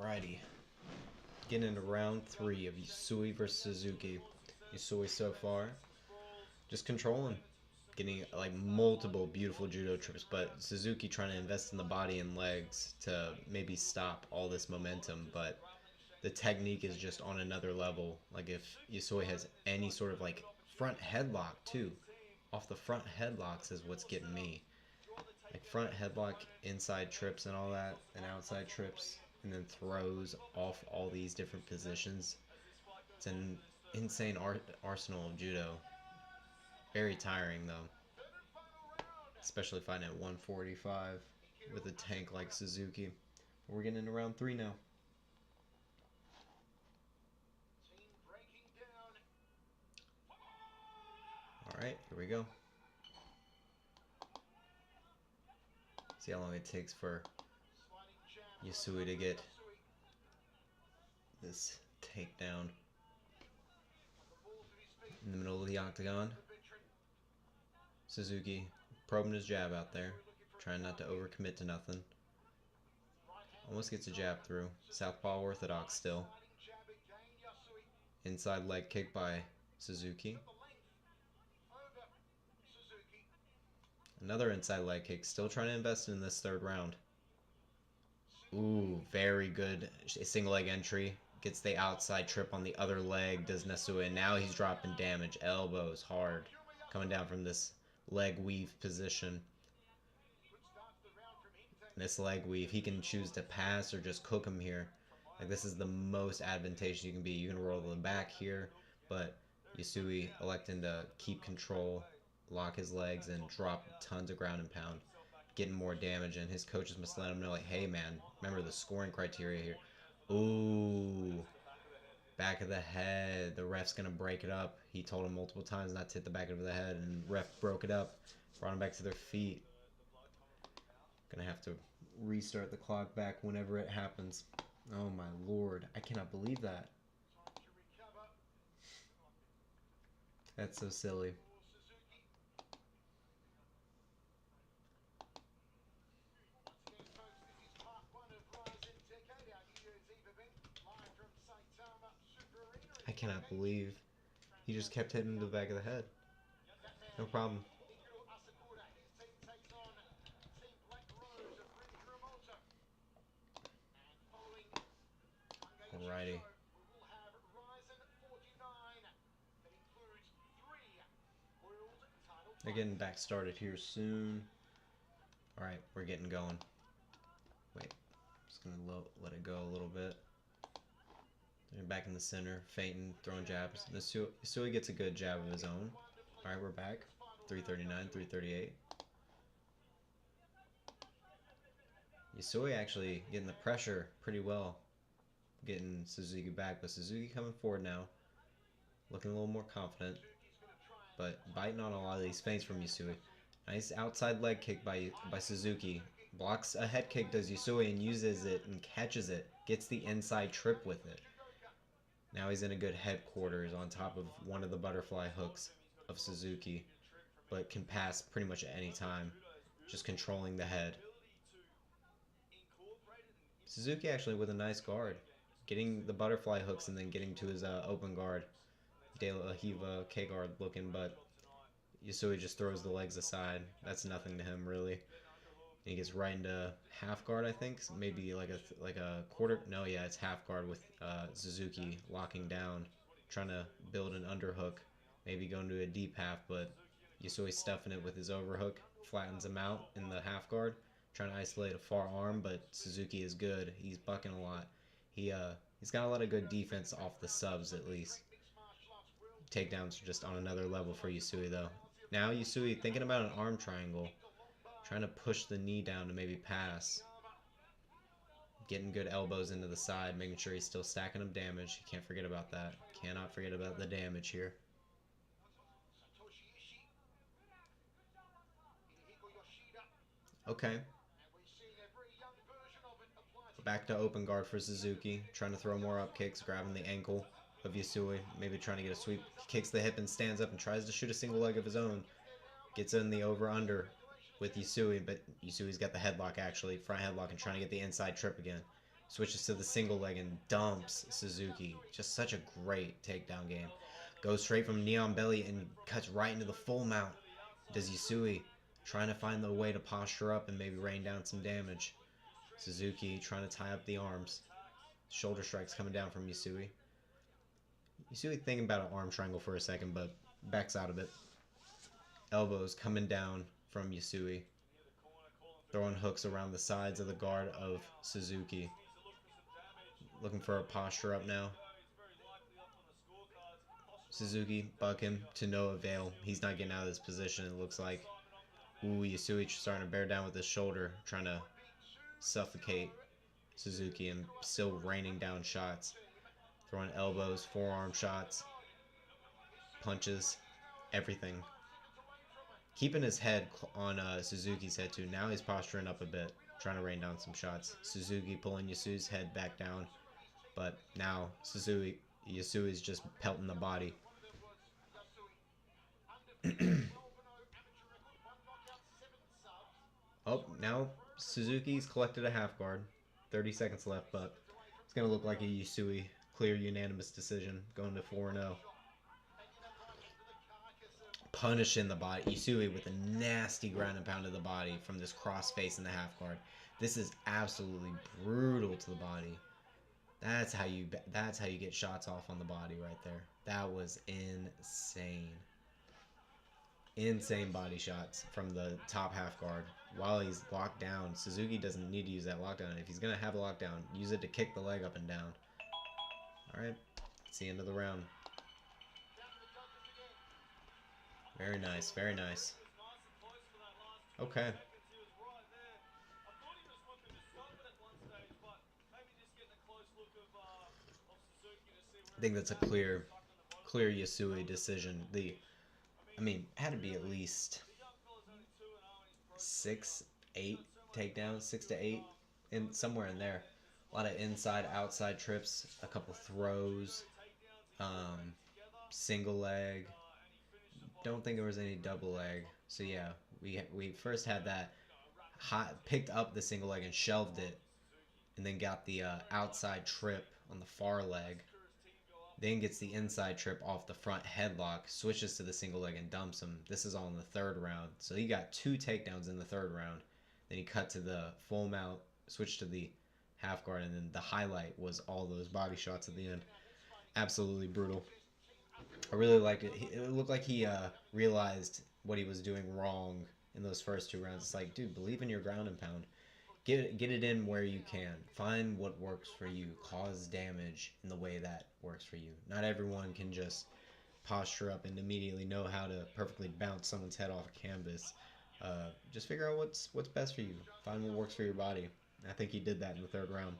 Alrighty. Getting into round 3 of Yusui versus Suzuki. Yusui so far, just controlling. Getting like multiple beautiful judo trips, but Suzuki trying to invest in the body and legs to maybe stop all this momentum, but the technique is just on another level. Like if Yusui has any sort of like front headlock too, off the front headlocks is what's getting me. Like front headlock, inside trips and all that, and outside trips, and then throws off all these different positions. It's an insane arsenal of judo. Very tiring though, especially fighting at 145 with a tank like Suzuki. We're getting into round 3 now. Alright, here we go. See how long it takes for Yusui to get this takedown in the middle of the octagon. Suzuki probing his jab out there, trying not to overcommit to nothing. Almost gets a jab through. Southpaw orthodox still. Inside leg kick by Suzuki. Another inside leg kick. Still trying to invest in this third round. Ooh, very good single leg entry. Gets the outside trip on the other leg. Does Nesue. And now he's dropping damage. Elbows hard. Coming down from this leg weave position. This leg weave, he can choose to pass or just cook him here. Like this is the most advantageous you can be. You can roll the back here, but Yusui electing to keep control, lock his legs, and drop tons of ground and pound, getting more damage. And his coaches must let him know, like, hey man, remember the scoring criteria here. Ooh, back of the head. The ref's gonna break it up. He told him multiple times not to hit the back of the head, and ref broke it up, brought him back to their feet. Gonna have to restart the clock back whenever it happens. Oh my lord, I cannot believe that. That's so silly. I cannot believe he just kept hitting the back of the head. No problem. Alrighty. They're getting back started here soon. Alright, we're getting going. Wait, just gonna let it go a little bit. They're back in the center, feinting, throwing jabs. Yusui gets a good jab of his own. Alright, we're back. 339, 338. Yusui actually getting the pressure pretty well. Getting Suzuki back, but Suzuki coming forward now. Looking a little more confident. But biting on a lot of these feints from Yusui. Nice outside leg kick by Suzuki. Blocks a head kick, does Yusui, and uses it and catches it. Gets the inside trip with it. Now he's in a good headquarters on top of one of the butterfly hooks of Suzuki. But can pass pretty much at any time. Just controlling the head. Suzuki actually with a nice guard. Getting the butterfly hooks and then getting to his open guard. De La Hiva K-guard looking, but Yusui just throws the legs aside. That's nothing to him, really. And he gets right into half guard, I think. Maybe like a quarter. No, yeah, it's half guard with Suzuki locking down. Trying to build an underhook. Maybe going to a deep half, but Yusui stuffing it with his overhook. Flattens him out in the half guard. Trying to isolate a far arm, but Suzuki is good. He's bucking a lot. He's got a lot of good defense off the subs, at least. Takedowns are just on another level for Yusui, though. Now Yusui thinking about an arm triangle. Trying to push the knee down to maybe pass. Getting good elbows into the side, making sure he's still stacking up damage. You can't forget about that. Cannot forget about the damage here. Okay. Back to open guard for Suzuki. Trying to throw more up kicks, grabbing the ankle of Yusui. Maybe trying to get a sweep. Kicks the hip and stands up and tries to shoot a single leg of his own. Gets in the over-under with Yusui, but Yusui's got the headlock actually. Front headlock and trying to get the inside trip again. Switches to the single leg and dumps Suzuki. Just such a great takedown game. Goes straight from knee on belly and cuts right into the full mount. Does Yusui, trying to find the way to posture up and maybe rain down some damage. Suzuki trying to tie up the arms. Shoulder strikes coming down from Yusui. Yusui thinking about an arm triangle for a second, but backs out of it. Elbows coming down from Yusui. Throwing hooks around the sides of the guard of Suzuki. Looking for a posture up now. Suzuki bug him to no avail. He's not getting out of this position, it looks like. Ooh, Yusui starting to bear down with his shoulder, trying to suffocate Suzuki and still raining down shots. Throwing elbows, forearm shots, punches, everything. Keeping his head on Suzuki's head too. Now he's posturing up a bit, trying to rain down some shots. Suzuki pulling Yasui's head back down. But now Yasui's just pelting the body. Oh, now Suzuki's collected a half guard. 30 seconds left, but it's going to look like a Yusui clear unanimous decision going to 4-0. Punishing the body. Yusui with a nasty ground and pound of the body from this cross face in the half guard. This is absolutely brutal to the body. That's how you get shots off on the body right there. That was insane. Insane body shots from the top half guard while he's locked down. Suzuki doesn't need to use that lockdown. If he's going to have a lockdown, use it to kick the leg up and down. Alright, it's the end of the round. Very nice, very nice. Okay. I think that's a clear Yasui decision. I mean, it had to be at least 6, 8 takedowns, 6 to 8, and somewhere in there. A lot of inside, outside trips, a couple throws, single leg. Don't think there was any double leg. So yeah, we first had that picked up the single leg and shelved it, and then got the outside trip on the far leg. Then gets the inside trip off the front headlock, switches to the single leg and dumps him. This is all in the third round. So he got 2 takedowns in the third round. Then he cut to the full mount, switched to the half guard, and then the highlight was all those body shots at the end. Absolutely brutal. I really liked it. It looked like he realized what he was doing wrong in those first 2 rounds. It's like, dude, believe in your ground and pound. Get it in where you can. Find what works for you. Cause damage in the way that works for you. Not everyone can just posture up and immediately know how to perfectly bounce someone's head off a canvas. Just figure out what's best for you. Find what works for your body. I think he did that in the third round.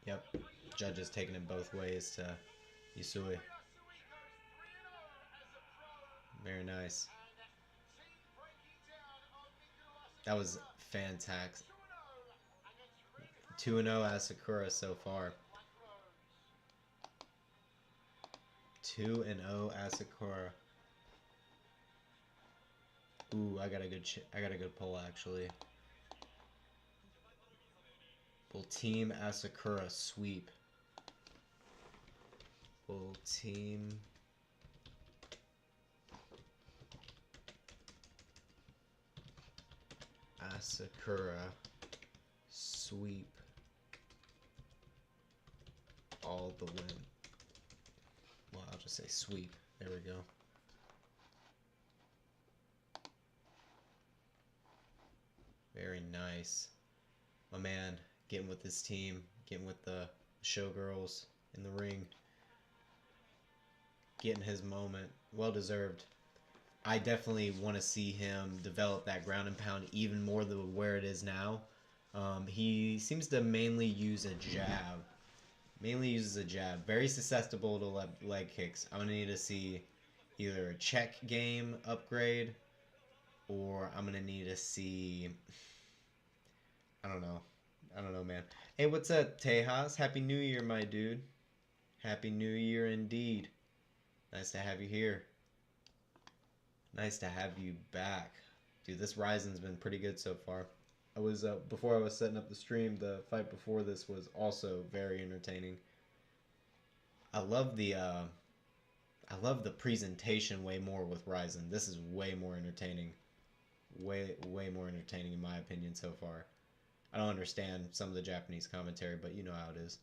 Yep. Judges taking it both ways to Yusui. Very nice. That was fantastic. 2-0 as Sakura so far. 2-0 as Sakura. Ooh, I got a good pull actually. Will Team Asakura sweep? Will Team Asakura sweep all the win? Well, I'll just say sweep. There we go. Very nice. My man getting with his team, getting with the showgirls in the ring. Getting his moment. Well deserved. I definitely want to see him develop that ground and pound even more than where it is now. He seems to mainly use a jab. Mainly uses a jab. Very susceptible to leg kicks. I'm going to need to see either a check game upgrade, or I'm going to need to see... I don't know, man. Hey, what's up, Tejas? Happy New Year, my dude. Happy New Year indeed. Nice to have you here. Nice to have you back. Dude, this RIZIN's been pretty good so far. I was before I was setting up the stream, the fight before this was also very entertaining. I love the presentation way more with RIZIN. This is way more entertaining. Way more entertaining in my opinion so far. I don't understand some of the Japanese commentary, but you know how it is.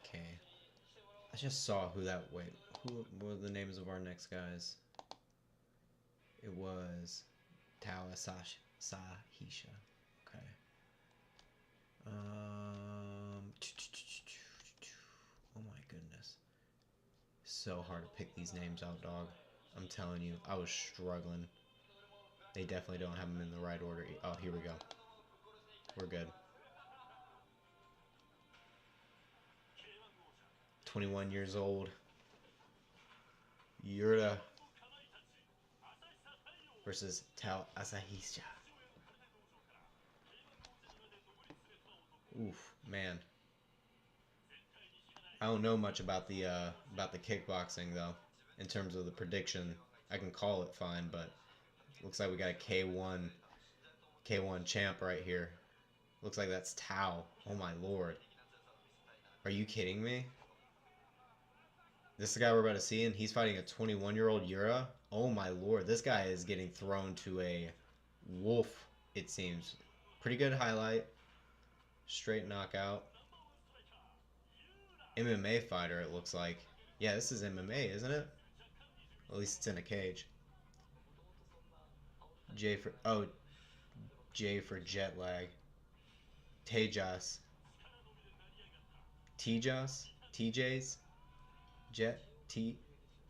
Okay. I just saw who were the names of our next guys? It was Tao Sahisha. Okay. Oh my goodness. So hard to pick these names out, dog. I'm telling you, I was struggling. They definitely don't have them in the right order. Oh, here we go. We're good. 21 years old. Yuta versus Tao Asahisha. Oof, man. I don't know much about the kickboxing though. In terms of the prediction, I can call it fine, but looks like we got a K1 champ right here. Looks like that's Tao. Oh my lord. Are you kidding me? This is the guy we're about to see, and he's fighting a 21-year-old Yura. Oh my lord, this guy is getting thrown to a wolf, it seems. Pretty good highlight. Straight knockout. MMA fighter, it looks like. Yeah, this is MMA, isn't it? At least it's in a cage. J for jet lag. Tejas. TJs? TJs?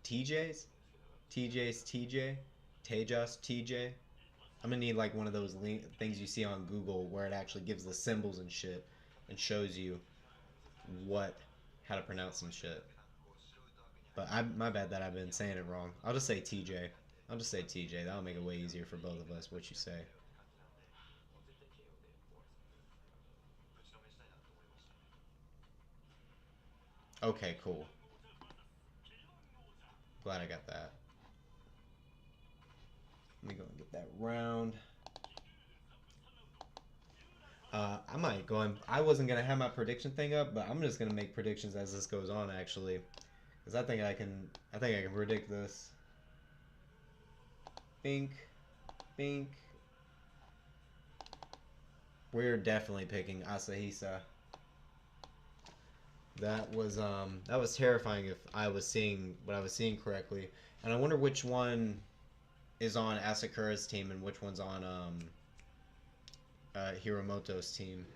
TJ? Tejas TJ? I'm gonna need like one of those things you see on Google where it actually gives the symbols and shit and shows you how to pronounce some shit. But my bad that I've been saying it wrong. I'll just say TJ. I'll just say TJ. That'll make it way easier for both of us. What you say? Okay, cool. Glad I got that. Let me go and get that round. I might go and I wasn't gonna have my prediction thing up, but I'm just gonna make predictions as this goes on actually, because I think I can predict this. Bink. We're definitely picking Asahisa. That was terrifying if I was seeing what I was seeing correctly, and I wonder which one is on Asakura's team and which one's on Hiromoto's team.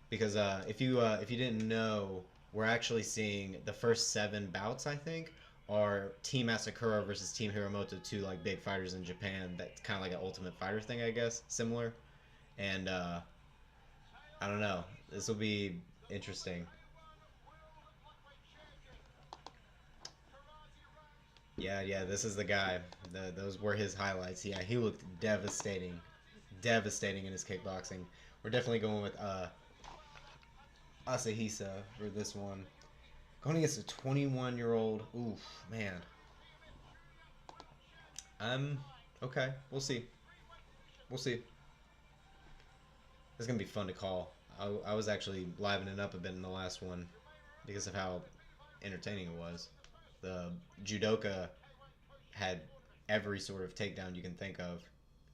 Because if you didn't know, we're actually seeing the first 7 bouts, I think, are Team Asakura versus Team Hiromoto, two like big fighters in Japan. That's kind of like an Ultimate Fighter thing, I guess, similar. And I don't know. This will be interesting. Yeah, this is the guy. Those were his highlights. Yeah, he looked devastating in his kickboxing. We're definitely going with Asahisa for this one. Going against a 21-year-old. Oof, man. Okay. We'll see. It's gonna be fun to call. I was actually livening up a bit in the last one because of how entertaining it was. The judoka had every sort of takedown you can think of,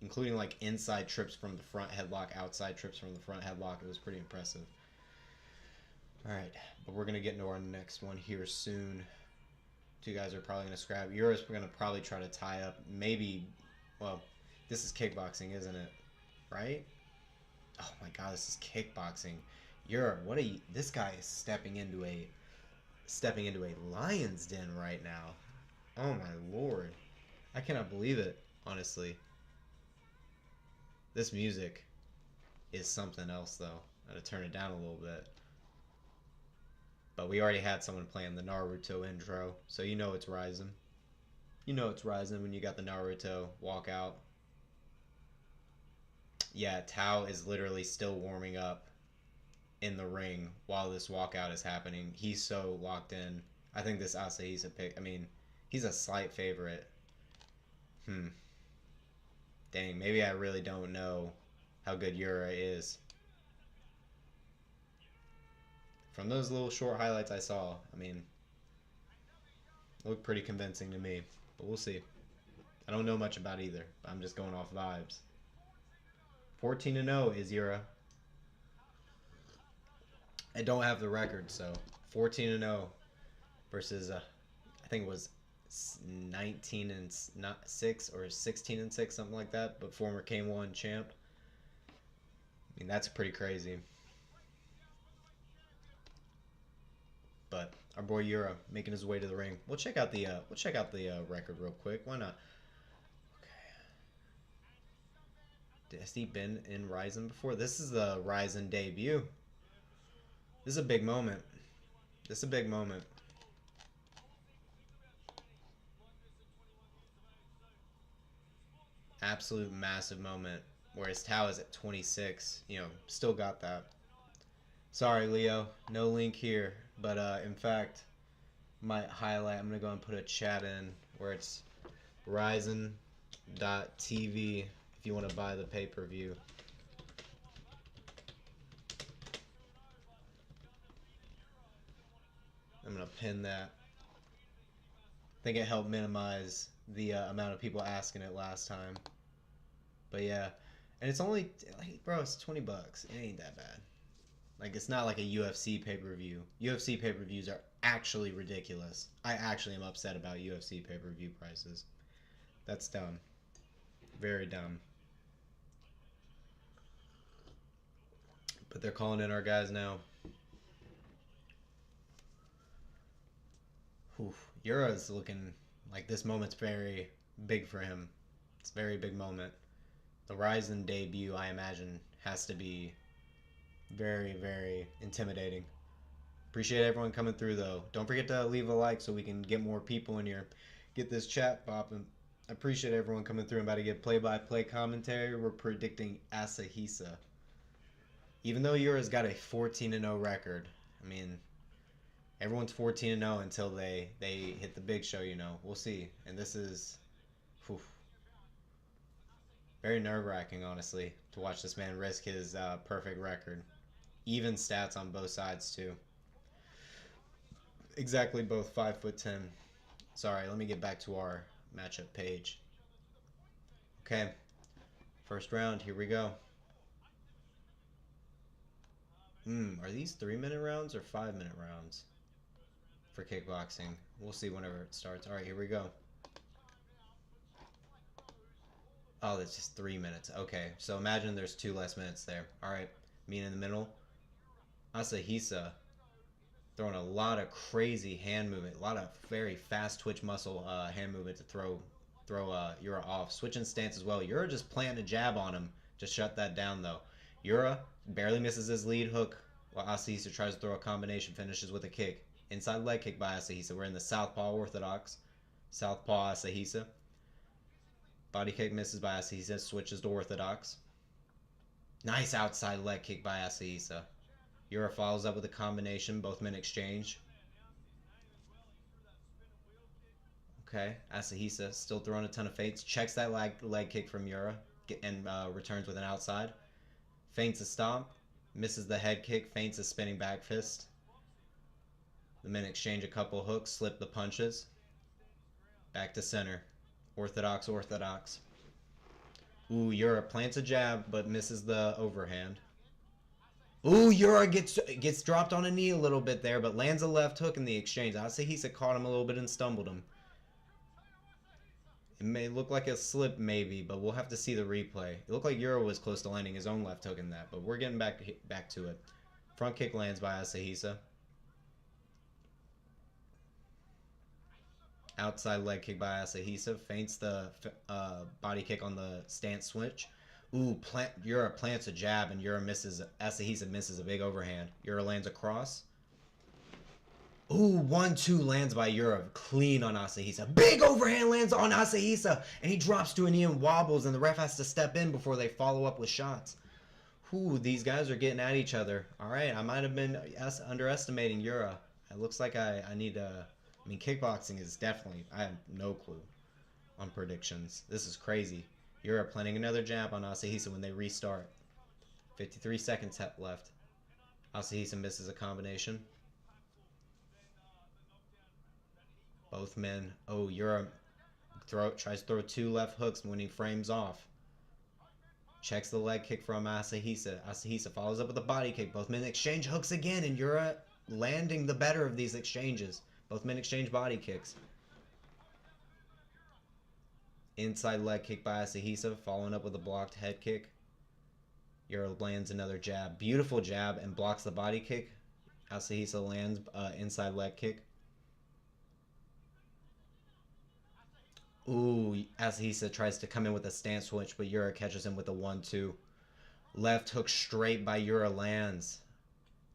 including like inside trips from the front headlock, outside trips from the front headlock. It was pretty impressive. Alright, but we're going to get into our next one here soon. Two guys are probably going to scrap. We're going to probably try to tie up. Maybe, well, this is kickboxing, isn't it? Right? Oh my god, this is kickboxing. This guy is stepping into a lion's den right now. Oh my lord. I cannot believe it, honestly. This music is something else, though. I had to turn it down a little bit. But we already had someone playing the Naruto intro, so you know it's RIZIN. You know it's RIZIN when you got the Naruto walkout. Yeah, Tao is literally still warming up in the ring while this walkout is happening. He's so locked in. I think this Asahisa pick, I mean, he's a slight favorite. Dang, maybe I really don't know how good Yura is. From those little short highlights I saw, I mean, it looked pretty convincing to me. But we'll see. I don't know much about either. I'm just going off vibes. 14-0 is Yura. I don't have the record, so 14-0 versus I think it was 19-6 or 16-6, something like that. But former K1 champ. I mean, that's pretty crazy. But our boy Yura making his way to the ring. We'll check out the record real quick. Why not? Okay. Has he been in RIZIN before? This is the RIZIN debut. This is a big moment. This is a big moment. Absolute massive moment. Whereas Tao is at 26. You know, still got that. Sorry, Leo. No link here. But in fact, might highlight. I'm gonna go and put a chat in where it's RIZIN.TV if you want to buy the pay-per-view. I'm gonna pin that. I think it helped minimize the amount of people asking it last time. But yeah, and it's only like, bro, it's $20. It ain't that bad. Like, it's not like a UFC pay-per-view. UFC pay-per-views are actually ridiculous. I actually am upset about UFC pay-per-view prices. That's dumb. Very dumb. But they're calling in our guys now. Yura's looking like this moment's very big for him. It's a very big moment. The RIZIN debut, I imagine, has to be very, very intimidating. Appreciate everyone coming through, though. Don't forget to leave a like so we can get more people in here. Get this chat popping. I appreciate everyone coming through. I'm about to get play-by-play commentary. We're predicting Asahisa. Even though Yura's got a 14-0 record, I mean, everyone's 14-0 until they hit the big show, you know. We'll see. And this is very nerve-wracking, honestly, to watch this man risk his perfect record. Even stats on both sides, too. Exactly both 5'10". Sorry, let me get back to our matchup page. Okay. First round, here we go. Are these 3-minute rounds or 5-minute rounds for kickboxing? We'll see whenever it starts. Alright, here we go. Oh, that's just 3 minutes. Okay, so imagine there's 2 less minutes there. Alright, me in the middle. Asahisa throwing a lot of crazy hand movement, a lot of very fast twitch muscle hand movement to throw Yura off. Switching stance as well. Yura just planting a jab on him to shut that down, though. Yura barely misses his lead hook while Asahisa tries to throw a combination, finishes with a kick. Inside leg kick by Asahisa. We're in the southpaw orthodox. Southpaw Asahisa. Body kick misses by Asahisa, switches to orthodox. Nice outside leg kick by Asahisa. Yura follows up with a combination, both men exchange. Okay, Asahisa still throwing a ton of feints. Checks that leg kick from Yura and returns with an outside. Feints a stomp, misses the head kick, feints a spinning back fist. The men exchange a couple hooks, slip the punches. Back to center. Orthodox, orthodox. Ooh, Yura plants a jab, but misses the overhand. Ooh, Yura gets dropped on a knee a little bit there, but lands a left hook in the exchange. Asahisa caught him a little bit and stumbled him. It may look like a slip, maybe, but we'll have to see the replay. It looked like Yura was close to landing his own left hook in that, but we're getting back to it. Front kick lands by Asahisa. Outside leg kick by Asahisa. Feints the body kick on the stance switch. Ooh, Yura plants a jab and Asahisa misses a big overhand. Yura lands a cross. Ooh, 1-2 lands by Yura. Clean on Asahisa. Big overhand lands on Asahisa. And he drops to a knee and wobbles, and the ref has to step in before they follow up with shots. Ooh, these guys are getting at each other. Alright, I might have been underestimating Yura. It looks like I need to... I mean, kickboxing is definitely... I have no clue. on predictions. This is crazy. Yura planning another jab on Asahisa when they restart. 53 seconds left. Asahisa misses a combination. Both men. Oh, Yura tries to throw 2 left hooks when he frames off. Checks the leg kick from Asahisa. Asahisa follows up with a body kick. Both men exchange hooks again, and Yura landing the better of these exchanges. Both men exchange body kicks. Inside leg kick by Asahisa, following up with a blocked head kick. Yura lands another jab. Beautiful jab and blocks the body kick. Asahisa lands inside leg kick. Ooh, Asahisa tries to come in with a stance switch, but Yura catches him with a 1-2. Left hook straight by Yura lands.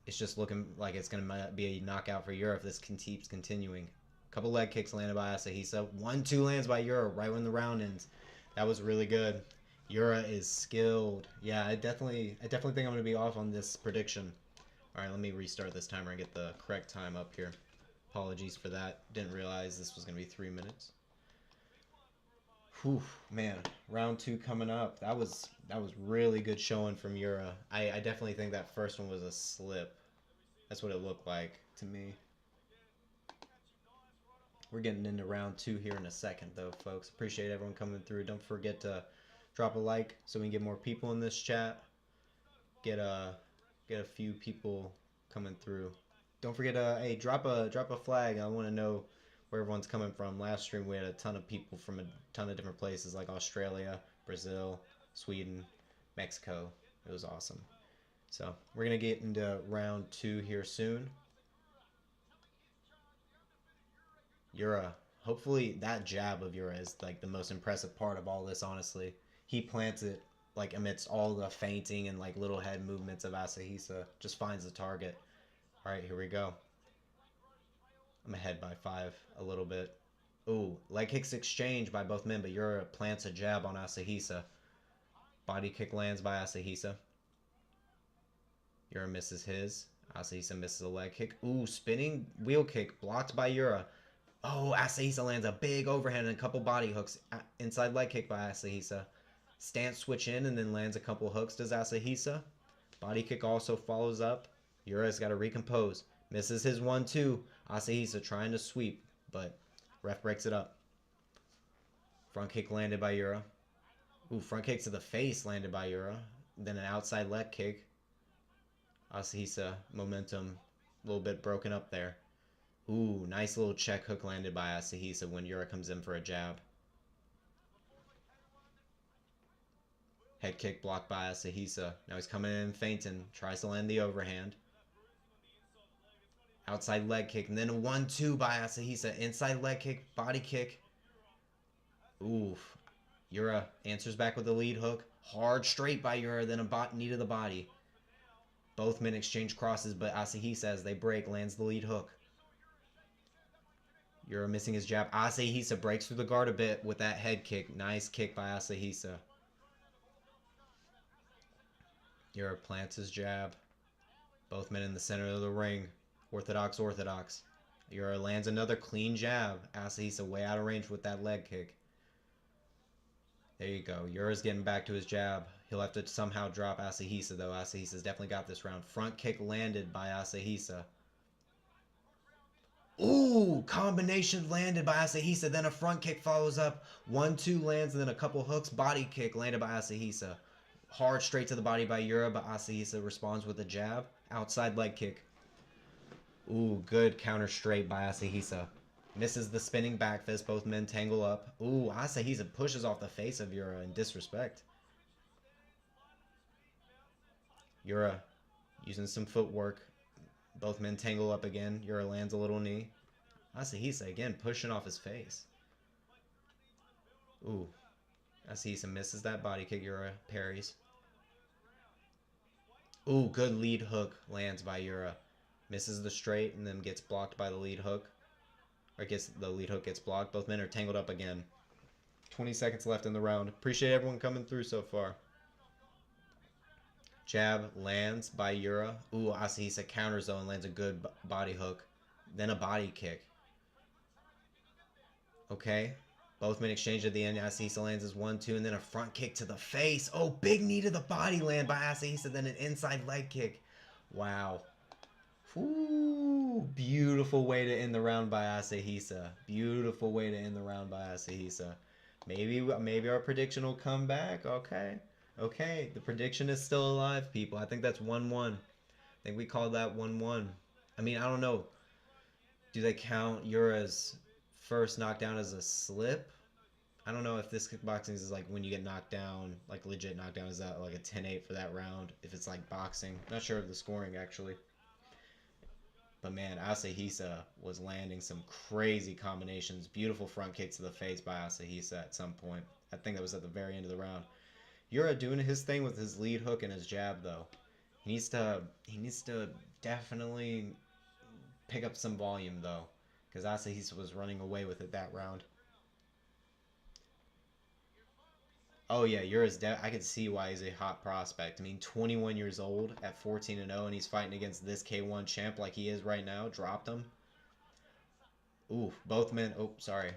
It's just looking like it's going to be a knockout for Yura if this keeps continuing. Couple leg kicks landed by Asahisa. 1-2 lands by Yura right when the round ends. That was really good. Yura is skilled. Yeah, I definitely think I'm going to be off on this prediction. Alright, let me restart this timer and get the correct time up here. Apologies for that. Didn't realize this was going to be 3 minutes. Whew, man. Round 2 coming up. That was really good showing from Yura. I definitely think that first one was a slip. That's what it looked like to me. We're getting into round 2 here in a second, though, folks. Appreciate everyone coming through. Don't forget to drop a like so we can get more people in this chat. Get a few people coming through. Don't forget to hey, drop a flag. I want to know where everyone's coming from. Last stream we had a ton of people from a ton of different places like Australia, Brazil, Sweden, Mexico. It was awesome. So we're gonna get into round 2 here soon. Yura. Hopefully that jab of Yura is like the most impressive part of all this, honestly. He plants it like amidst all the feinting and like little head movements of Asahisa. Just finds the target. Alright, here we go. I'm ahead by 5 a little bit. Ooh, leg kicks exchange by both men, but Yura plants a jab on Asahisa. Body kick lands by Asahisa. Yura misses his. Asahisa misses a leg kick. Ooh, spinning wheel kick blocked by Yura. Oh, Asahisa lands a big overhand and a couple body hooks. Inside leg kick by Asahisa. Stance switch in and then lands a couple hooks. Does Asahisa? Body kick also follows up. Yura's got to recompose. Misses his 1-2. Asahisa trying to sweep, but ref breaks it up. Front kick landed by Yura. Ooh, front kick to the face landed by Yura. Then an outside leg kick. Asahisa, momentum a little bit broken up there. Ooh, nice little check hook landed by Asahisa when Yura comes in for a jab. Head kick blocked by Asahisa. Now he's coming in feinting. Tries to land the overhand. Outside leg kick. And then a 1-2 by Asahisa. Inside leg kick. Body kick. Oof. Yura answers back with a lead hook. Hard straight by Yura. Then a knee to the body. Both men exchange crosses, but Asahisa, as they break, lands the lead hook. Yura missing his jab. Asahisa breaks through the guard a bit with that head kick. Nice kick by Asahisa. Yura plants his jab. Both men in the center of the ring. Orthodox. Yura lands another clean jab. Asahisa way out of range with that leg kick. There you go. Yura's getting back to his jab. He'll have to somehow drop Asahisa, though. Asahisa's definitely got this round. Front kick landed by Asahisa. Ooh, combination landed by Asahisa. Then a front kick follows up. 1-2 lands, and then a couple hooks. Body kick landed by Asahisa. Hard straight to the body by Yura, but Asahisa responds with a jab. Outside leg kick. Ooh, good counter straight by Asahisa. Misses the spinning back fist. Both men tangle up. Ooh, Asahisa pushes off the face of Yura in disrespect. Yura using some footwork. Both men tangle up again. Yura lands a little knee. Asahisa again pushing off his face. Ooh. Asahisa misses that body kick. Yura parries. Ooh, good lead hook lands by Yura. Misses the straight and then gets blocked by the lead hook. Or the lead hook gets blocked. Both men are tangled up again. 20 seconds left in the round. Appreciate everyone coming through so far. Jab lands by Yura. Ooh, Asahisa counters though and lands a good body hook. Then a body kick. Okay. Both men exchange at the end. Asahisa lands his 1-2 and then a front kick to the face. Oh, big knee to the body land by Asahisa, then an inside leg kick. Wow. Ooh, beautiful way to end the round by Asahisa. Beautiful way to end the round by Asahisa. Maybe our prediction will come back. Okay. Okay, the prediction is still alive, people. I think that's 1-1. I think we called that 1-1. I mean, I don't know. Do they count Yura's first knockdown as a slip? I don't know if this kickboxing is like when you get knocked down, like legit knockdown, is that like a 10-8 for that round? If it's like boxing. Not sure of the scoring, actually. But man, Asahisa was landing some crazy combinations. Beautiful front kick to the face by Asahisa at some point. I think that was at the very end of the round. Yura doing his thing with his lead hook and his jab, though. He needs to definitely pick up some volume, though, because Asahisa was running away with it that round. Oh yeah, Yura's I could see why he's a hot prospect. I mean, 21 years old at 14-0, and he's fighting against this K1 champ like he is right now. Dropped him. Ooh, both men. Oh, sorry,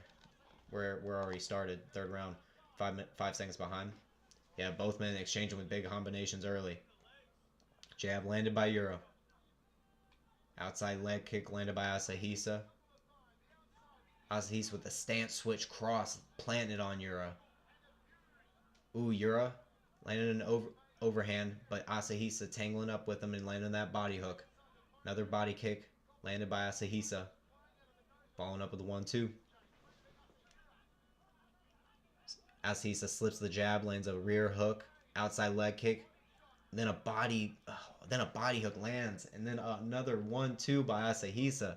we're already started. Third round, 5 seconds behind. Yeah, both men exchanging with big combinations early. Jab landed by Yura. Outside leg kick landed by Asahisa. Asahisa with the stance switch cross planted on Yura. Ooh, Yura landed an overhand, but Asahisa tangling up with him and landing that body hook. Another body kick landed by Asahisa. Following up with a 1-2. Asahisa slips the jab, lands a rear hook, outside leg kick, then a body hook lands, and then another 1-2 by Asahisa.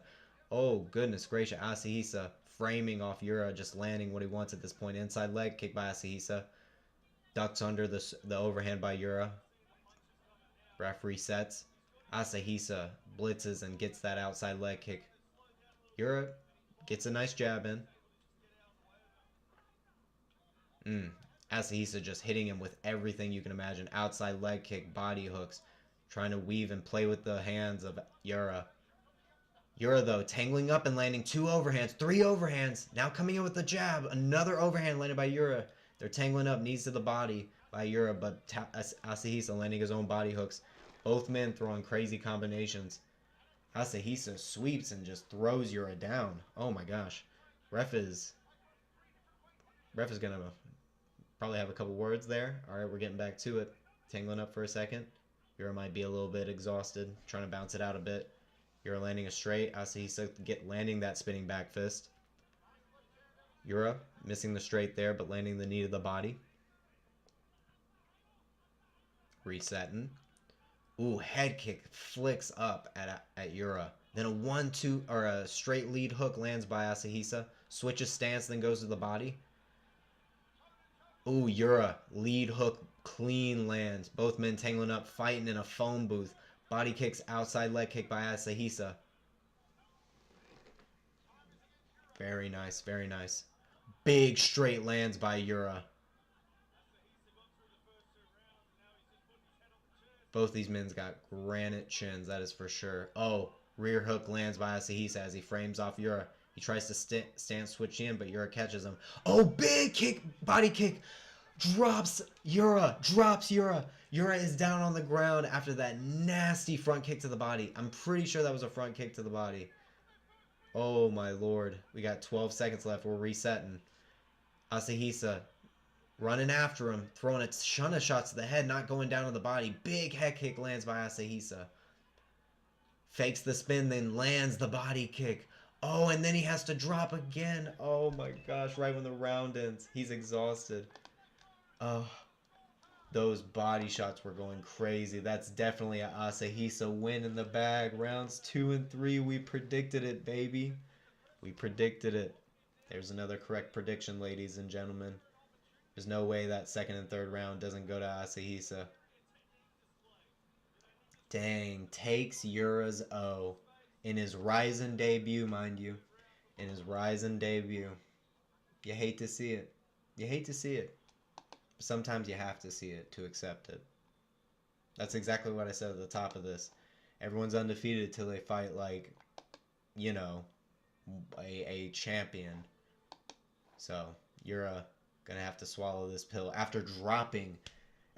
Oh goodness gracious, Asahisa framing off Yura, just landing what he wants at this point. Inside leg kick by Asahisa. Ducks under the overhand by Yura. Ref resets. Asahisa blitzes and gets that outside leg kick. Yura gets a nice jab in. Asahisa just hitting him with everything you can imagine. Outside leg kick, body hooks. Trying to weave and play with the hands of Yura. Yura, though, tangling up and landing 2 overhands. 3 overhands. Now coming in with the jab. Another overhand landed by Yura. They're tangling up, knees to the body by Yura, but Asahisa landing his own body hooks. Both men throwing crazy combinations. Asahisa sweeps and just throws Yura down. Oh my gosh. Ref is gonna probably have a couple words there. Alright, we're getting back to it. Tangling up for a second. Yura might be a little bit exhausted, trying to bounce it out a bit. Yura landing a straight. Asahisa landing that spinning back fist. Yura missing the straight there, but landing the knee to the body. Resetting. Ooh, head kick flicks up at Yura. Then a 1-2 or a straight lead hook lands by Asahisa. Switches stance, then goes to the body. Ooh, Yura lead hook clean lands. Both men tangling up, fighting in a phone booth. Body kicks, outside leg kick by Asahisa. Very nice, very nice. Big straight lands by Yura. Both these men's got granite chins, that is for sure. Oh, rear hook lands by Asahisa as he frames off Yura. He tries to stance switch in, but Yura catches him. Oh, big kick, body kick. Drops Yura. Yura is down on the ground after that nasty front kick to the body. I'm pretty sure that was a front kick to the body. Oh my lord. We got 12 seconds left. We're resetting. Asahisa running after him, throwing a ton of shots to the head, not going down to the body. Big head kick lands by Asahisa. Fakes the spin, then lands the body kick. Oh, and then he has to drop again. Oh my gosh, right when the round ends. He's exhausted. Oh, those body shots were going crazy. That's definitely a Asahisa win in the bag. Rounds 2 and 3, we predicted it, baby. We predicted it. There's another correct prediction, ladies and gentlemen. There's no way that second and third round doesn't go to Asahisa. Dang, takes Yura's O. In his RIZIN debut, mind you. In his RIZIN debut. You hate to see it. You hate to see it. Sometimes you have to see it to accept it. That's exactly what I said at the top of this. Everyone's undefeated until they fight, like, you know, a champion. So, You're gonna have to swallow this pill after dropping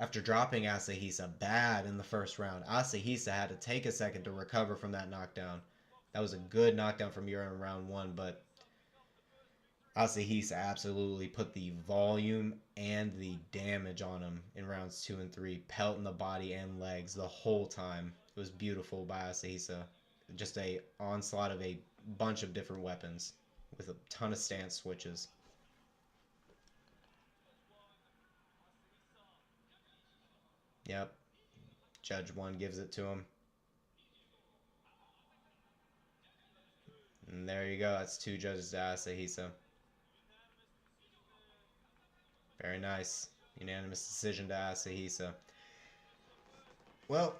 Asahisa bad in the first round. Asahisa had to take a second to recover from that knockdown. That was a good knockdown from Yura in round 1, but Asahisa absolutely put the volume and the damage on him in rounds 2 and 3, pelting the body and legs the whole time. It was beautiful by Asahisa. Just a onslaught of a bunch of different weapons with a ton of stance switches. Yep. Judge 1 gives it to him. And there you go. That's 2 judges to Asahisa. Very nice. Unanimous decision to Asahisa. Well,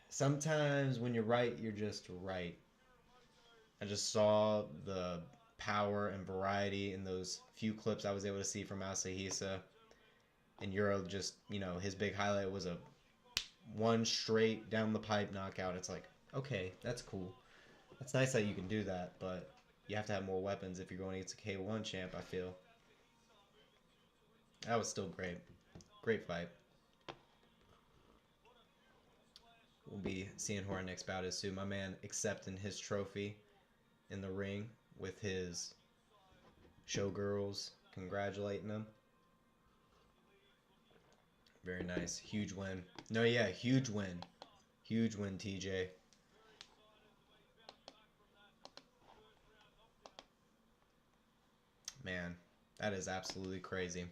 sometimes when you're right, you're just right. I just saw the power and variety in those few clips I was able to see from Asahisa. And Euro just, his big highlight was a one straight down the pipe knockout. It's like, okay, that's cool. It's nice that you can do that, but you have to have more weapons if you're going against a K1 champ, I feel. That was still great. Great fight. We'll be seeing who our next bout is soon. My man accepting his trophy in the ring with his showgirls congratulating him. Very nice. Huge win. No, yeah, huge win. Huge win, TJ. Man, that is absolutely crazy.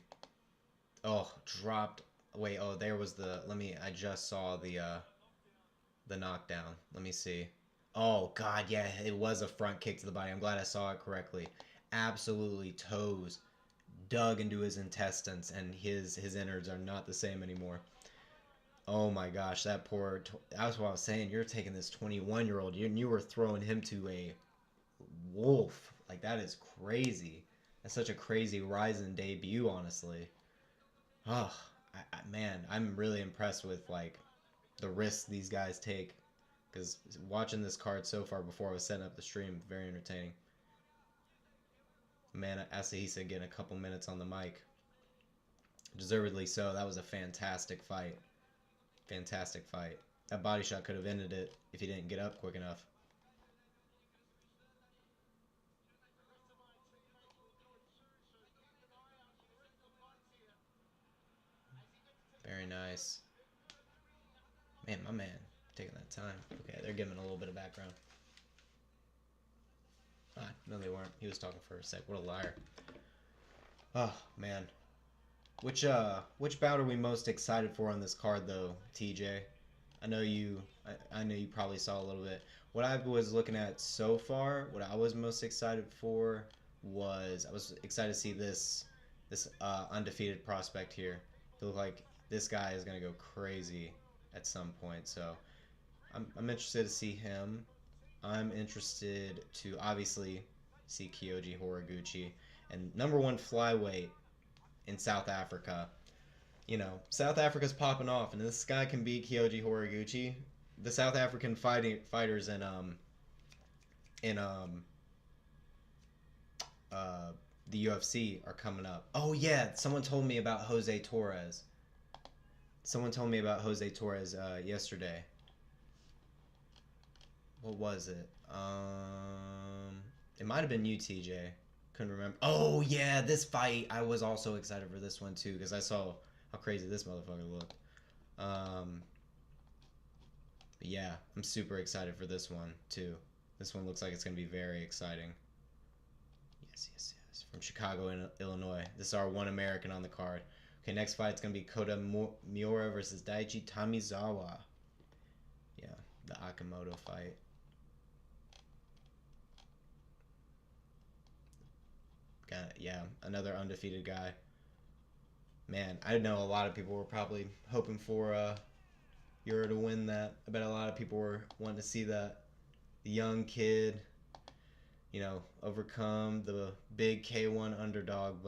Oh, dropped. Wait, oh, there was the... I just saw the knockdown. Let me see. Oh, God, yeah, it was a front kick to the body. I'm glad I saw it correctly. Absolutely toes dug into his intestines, and his innards are not the same anymore. Oh my gosh, that poor... That's what I was saying. You're taking this 21-year-old, and you were throwing him to a wolf. Like, that is crazy. That's such a crazy RIZIN debut, honestly. Oh, man, I'm really impressed with, like, the risks these guys take. Because watching this card so far before I was setting up the stream, very entertaining. Man, Asahisa getting a couple minutes on the mic. Deservedly so. That was a fantastic fight. Fantastic fight. That body shot could have ended it if he didn't get up quick enough. Very nice. Man, my man. Taking that time. Okay, they're giving a little bit of background. Ah, no they weren't. He was talking for a sec. What a liar. Oh, man. Which bout are we most excited for on this card, though, TJ? I know you probably saw a little bit. What I was looking at so far, what I was most excited for was I was excited to see this undefeated prospect here. I feel like this guy is gonna go crazy at some point, so I'm interested to see him. I'm interested to obviously see Koji Horiguchi and #1 flyweight in South Africa. South Africa's popping off, and this guy can beat Koji Horiguchi. The South African fighters in the UFC are coming up. Oh yeah, someone told me about Jose Torres. Yesterday. What was it? It might have been you, TJ. Couldn't remember. Oh yeah, this fight. I was also excited for this one too because I saw how crazy this motherfucker looked. But yeah, I'm super excited for this one too. This one looks like it's gonna be very exciting. Yes. From Chicago, Illinois. This is our one American on the card. Okay, next fight it's gonna be Kota Miura versus Daichi Tamizawa. Yeah, the Akimoto fight. Yeah, another undefeated guy. Man, I know a lot of people were probably hoping for Yura to win that. I bet a lot of people were wanting to see that the young kid, overcome the big K1 underdog,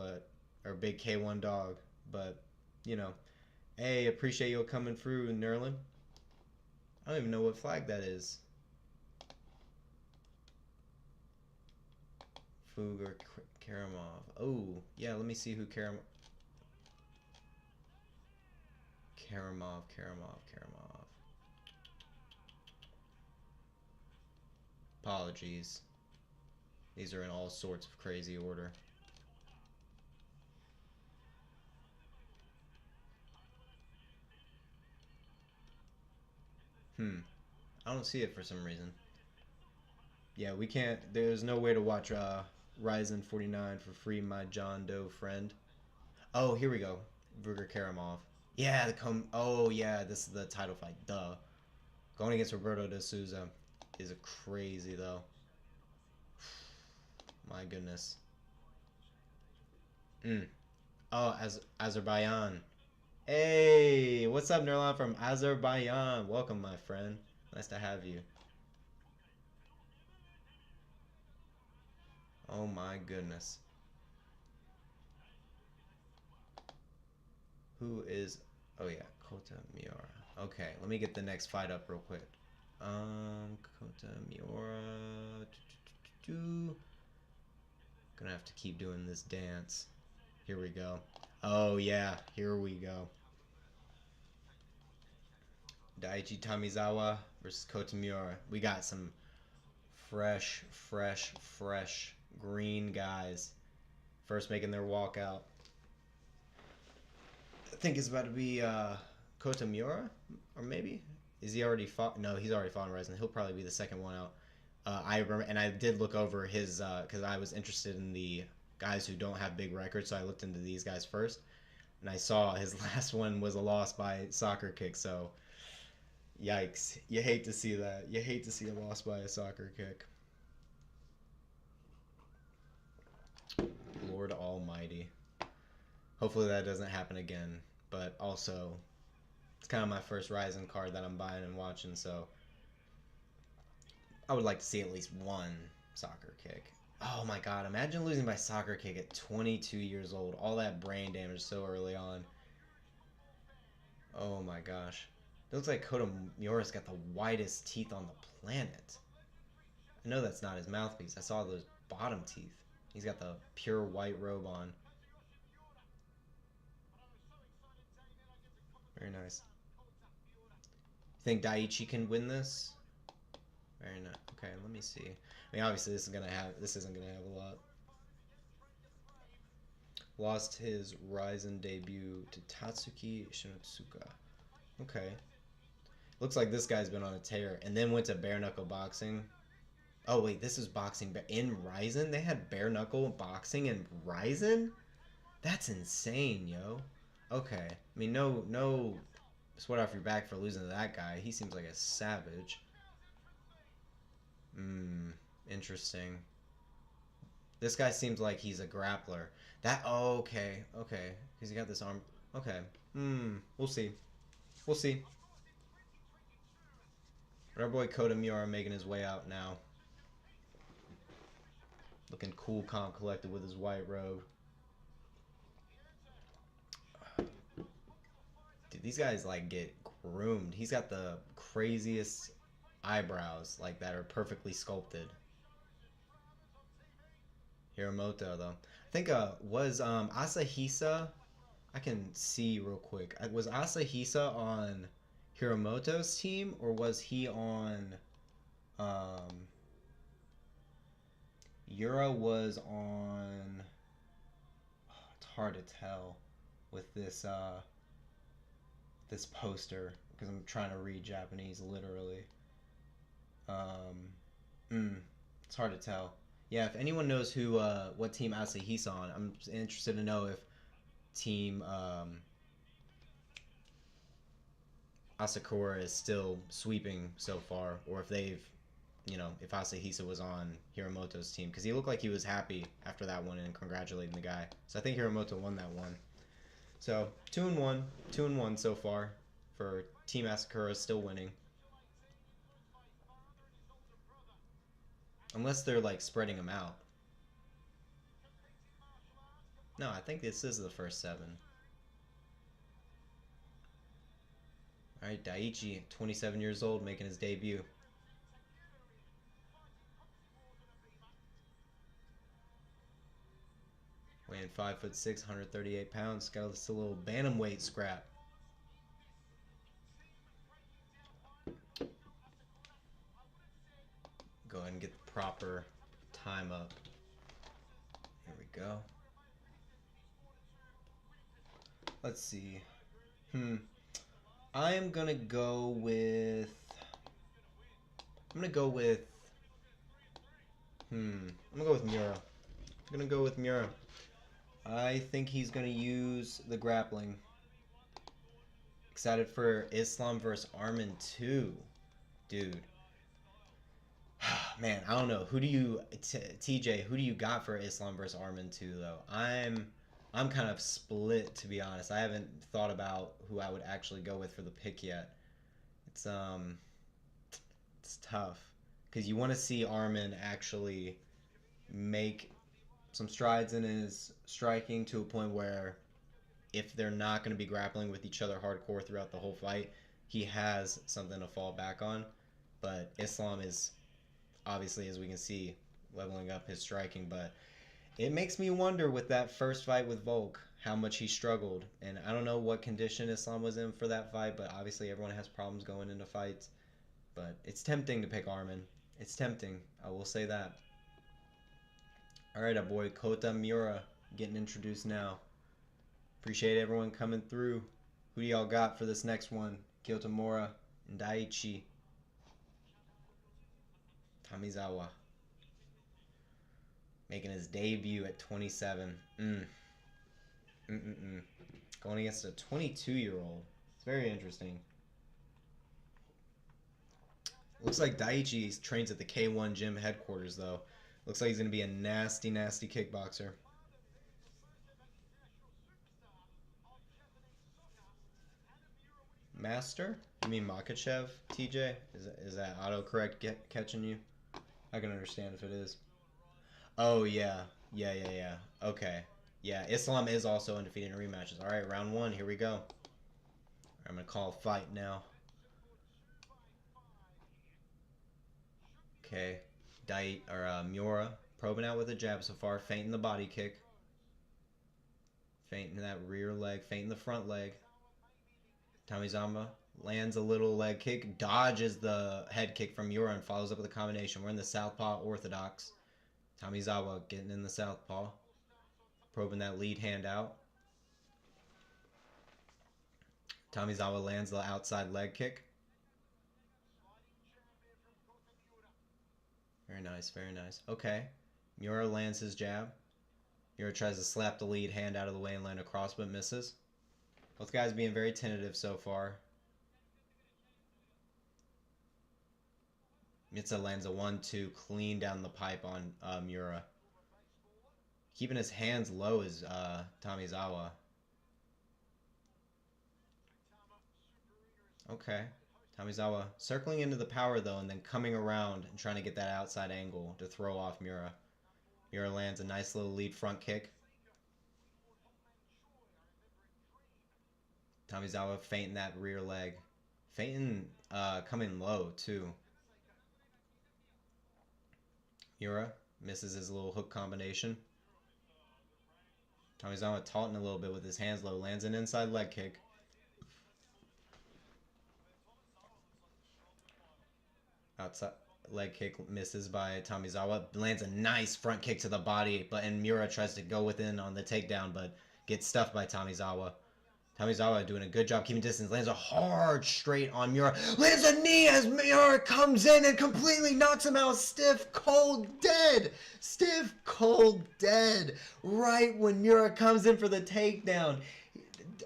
or big K1 dog. But, hey, appreciate you coming through, Nerlin. I don't even know what flag that is. Vugar Karamov. Oh, yeah, let me see who Karamov. Karamov. Apologies. These are in all sorts of crazy order. I don't see it for some reason. Yeah, we can't. There's no way to watch RIZIN 49 for free, my John Doe friend. Oh, here we go. Vugar Karamov. Yeah, oh, yeah, this is the title fight. Duh. Going against Roberto de Souza is crazy, though. My goodness. Oh, Azerbaijan. Hey, what's up, Nurlan from Azerbaijan? Welcome, my friend. Nice to have you. Oh my goodness. Who is... Oh yeah, Kota Miura. Okay, let me get the next fight up real quick. Kota Miura. Gonna have to keep doing this dance. Here we go. Oh yeah, here we go. Daichi Tamizawa versus Kota Miura. We got some fresh green guys. First making their walkout. I think it's about to be Kota Miura, or maybe is he already fought? No, he's already fought in RIZIN. He'll probably be the second one out. I remember, and I did look over his because I was interested in the guys who don't have big records, so I looked into these guys first, and I saw his last one was a loss by soccer kick. So, yikes! You hate to see that. You hate to see a loss by a soccer kick. Lord Almighty. Hopefully that doesn't happen again. But also, it's kind of my first RIZIN card that I'm buying and watching, so I would like to see at least one soccer kick. Oh my god, imagine losing by soccer kick at 22 years old. All that brain damage so early on. Oh my gosh. It looks like Kota Miura's got the whitest teeth on the planet. I know that's not his mouthpiece. I saw those bottom teeth. He's got the pure white robe on. Very nice. Think Daichi can win this? Very nice. Okay, let me see. I mean, obviously this isn't gonna have a lot. Lost his RIZIN debut to Tatsuki Shinotsuka. Okay. Looks like this guy's been on a tear, and then went to bare knuckle boxing. Oh wait, this is boxing in RIZIN? They had bare knuckle boxing in RIZIN? That's insane, yo. Okay. I mean, no sweat off your back for losing to that guy. He seems like a savage. Interesting. This guy seems like he's a grappler. Oh, okay. Because he got this arm. Okay. We'll see. We'll see. Our boy Kota Miura making his way out now. Looking cool, calm, collected with his white robe. Dude, these guys like get groomed. He's got the craziest eyebrows, like that are perfectly sculpted. Hiromoto though. I think was Asahisa. I can see real quick. Was Asahisa on Hiromoto's team, or was he on Yura was on it's hard to tell with this this poster because I'm trying to read Japanese literally. It's hard to tell. Yeah, if anyone knows who what team Asahisa on, I'm interested to know if team Asakura is still sweeping so far, or if they've, you know, if Asahisa was on Hiromoto's team, because he looked like he was happy after that one and congratulating the guy. So I think Hiromoto won that one. So 2-1 so far for Team Asakura, still winning. Unless they're like spreading them out. No, I think this is the first 7. Alright, Daichi, 27 years old, making his debut. Weighing 5'6", 138 pounds. Got this little bantamweight scrap. Go ahead and get the proper time up. Here we go. Let's see. I am gonna go with. I'm gonna go with Miura. I'm gonna go with Miura. I think he's gonna use the grappling. Excited for Islam versus Armin too, dude. Man, I don't know. Who do you, TJ? Who do you got for Islam versus Armin 2 though? I'm kind of split, to be honest. I haven't thought about who I would actually go with for the pick yet. It's tough because you want to see Armin actually make some strides in his striking to a point where if they're not going to be grappling with each other hardcore throughout the whole fight, he has something to fall back on. But Islam is obviously, as we can see, leveling up his striking, but it makes me wonder with that first fight with Volk how much he struggled. And I don't know what condition Islam was in for that fight, but obviously everyone has problems going into fights. But it's tempting to pick Armin. It's tempting. I will say that. Alright, our boy Kota Miura getting introduced now. Appreciate everyone coming through. Who do y'all got for this next one? Kyotomura and Daichi. Tamizawa. Making his debut at 27. Going against a 22-year-old. It's very interesting. Looks like Daichi trains at the K1 gym headquarters, though. Looks like he's going to be a nasty, nasty kickboxer. Master? You mean Makachev, TJ? Is that autocorrect catching you? I can understand if it is. Oh, yeah. Yeah. Okay. Yeah, Islam is also undefeated in rematches. Alright, round one. Here we go. I'm going to call a fight now. Okay. Miura probing out with a jab so far. Feinting the body kick. Feinting that rear leg. Feinting the front leg. Tamizawa lands a little leg kick. Dodges the head kick from Miura and follows up with a combination. We're in the southpaw orthodox. Tamizawa getting in the southpaw. Probing that lead hand out. Tamizawa lands the outside leg kick. Very nice, very nice. Okay. Miura lands his jab. Miura tries to slap the lead hand out of the way and land a cross, but misses. Both guys being very tentative so far. Mitsa lands a 1-2 clean down the pipe on Miura. Keeping his hands low is Tamizawa. Okay. Tamizawa circling into the power though and then coming around and trying to get that outside angle to throw off Miura. Miura lands a nice little lead front kick. Tamizawa feinting that rear leg. Feinting coming low too. Miura misses his little hook combination. Tamizawa taunting a little bit with his hands low. Lands an inside leg kick. Outside leg kick misses by Tamizawa. Lands a nice front kick to the body, and Miura tries to go within on the takedown, but gets stuffed by Tamizawa. Tamizawa doing a good job keeping distance. Lands a hard straight on Miura. Lands a knee as Miura comes in and completely knocks him out stiff, cold, dead. Stiff, cold, dead. Right when Miura comes in for the takedown.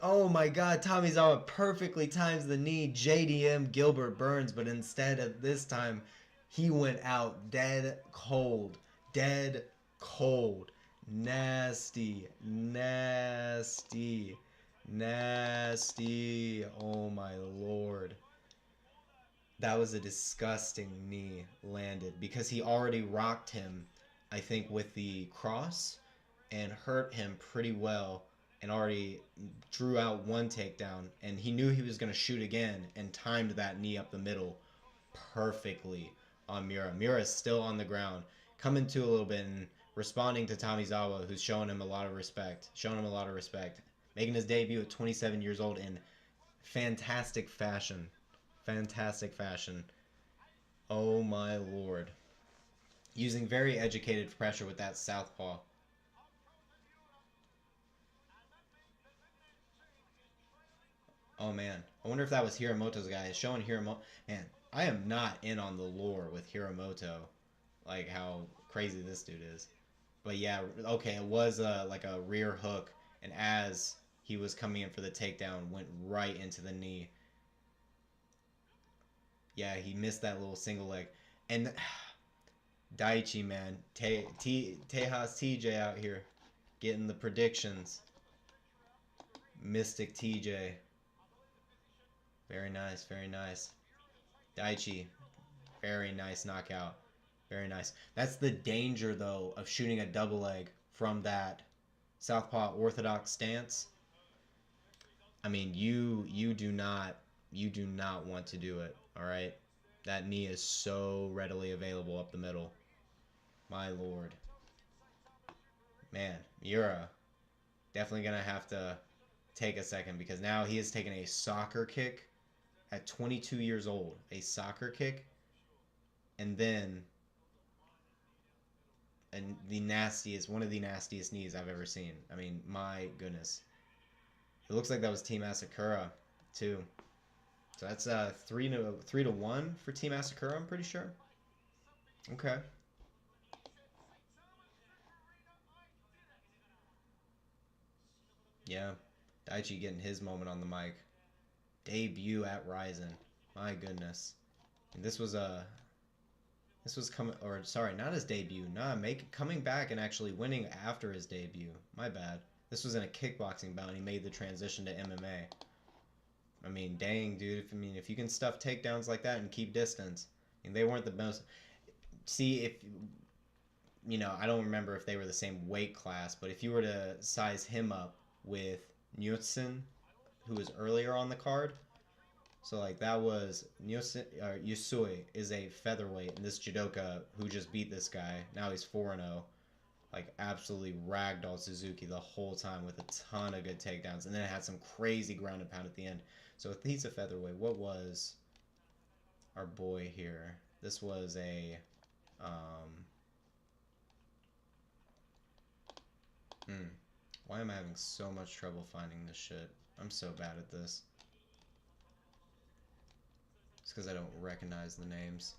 Oh my god, Tamizawa perfectly times the knee. JDM Gilbert Burns, but instead of this time, he went out dead cold. Dead cold. Nasty. Nasty. Nasty. Oh my lord. That was a disgusting knee landed because he already rocked him, I think, with the cross and hurt him pretty well and already drew out one takedown, and he knew he was going to shoot again and timed that knee up the middle perfectly on Miura. Miura is still on the ground, coming to a little bit, and responding to Tamizawa, who's showing him a lot of respect. Making his debut at 27 years old in fantastic fashion. Oh my lord. Using very educated pressure with that southpaw. Oh man. I wonder if that was Hiramoto's guy. It's showing Hiramoto. Man, I am not in on the lore with Hiramoto. Like how crazy this dude is. But yeah, okay, it was like a rear hook. And as he was coming in for the takedown, went right into the knee. Yeah, he missed that little single leg. And Daichi, man. Tejas TJ out here. Getting the predictions. Mystic TJ. Very nice, very nice. Daichi. Very nice knockout. Very nice. That's the danger, though, of shooting a double leg from that southpaw orthodox stance. I mean, you do not want to do it, all right? That knee is so readily available up the middle. My lord. Man, Miura definitely going to have to take a second because now he has taken a soccer kick at 22 years old. A soccer kick. And then one of the nastiest knees I've ever seen. I mean, my goodness. It looks like that was Team Asakura, too. So that's 3-1 for Team Asakura, I'm pretty sure. Okay. Yeah. Daichi getting his moment on the mic. Debut at RIZIN. My goodness. And this was coming, or sorry, not his debut. Nah, coming back and actually winning after his debut. My bad. This was in a kickboxing bout, and he made the transition to MMA. I mean, dang, dude. If you can stuff takedowns like that and keep distance, and they weren't the most. See, if I don't remember if they were the same weight class, but if you were to size him up with Nyutsen, who was earlier on the card. So, like, that was Yusui is a featherweight, and this judoka who just beat this guy, now he's 4-0, like, absolutely ragdolled Suzuki the whole time with a ton of good takedowns, and then it had some crazy ground and pound at the end. So, if he's a featherweight, what was our boy here? This was a, why am I having so much trouble finding this shit? I'm so bad at this. It's because I don't recognize the names.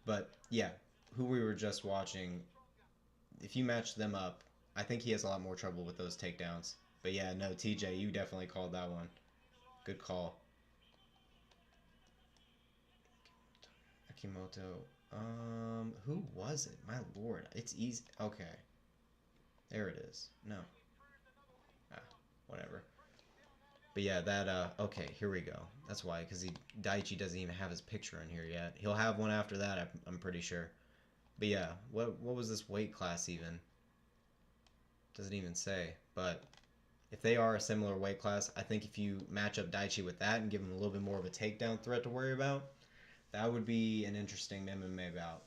But, yeah, who we were just watching, if you match them up, I think he has a lot more trouble with those takedowns. But yeah, no, TJ, you definitely called that one. Good call. Akimoto. Who was it? My lord. It's easy. Okay. There it is. No. Whatever. But yeah, that, okay, here we go. That's why, because Daichi doesn't even have his picture in here yet. He'll have one after that, I'm pretty sure. But yeah, what was this weight class even? Doesn't even say. But if they are a similar weight class, I think if you match up Daichi with that and give him a little bit more of a takedown threat to worry about, that would be an interesting MMA bout.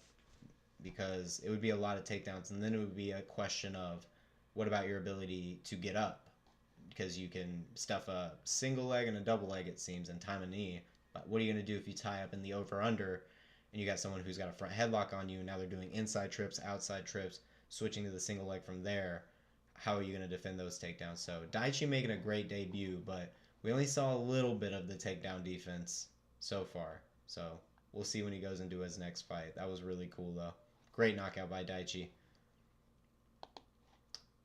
Because it would be a lot of takedowns, and then it would be a question of, what about your ability to get up? Because you can stuff a single leg and a double leg, it seems, and time a knee. But what are you going to do if you tie up in the over-under and you got someone who's got a front headlock on you, and now they're doing inside trips, outside trips, switching to the single leg from there? How are you going to defend those takedowns? So Daichi making a great debut, but we only saw a little bit of the takedown defense so far. So we'll see when he goes into his next fight. That was really cool, though. Great knockout by Daichi.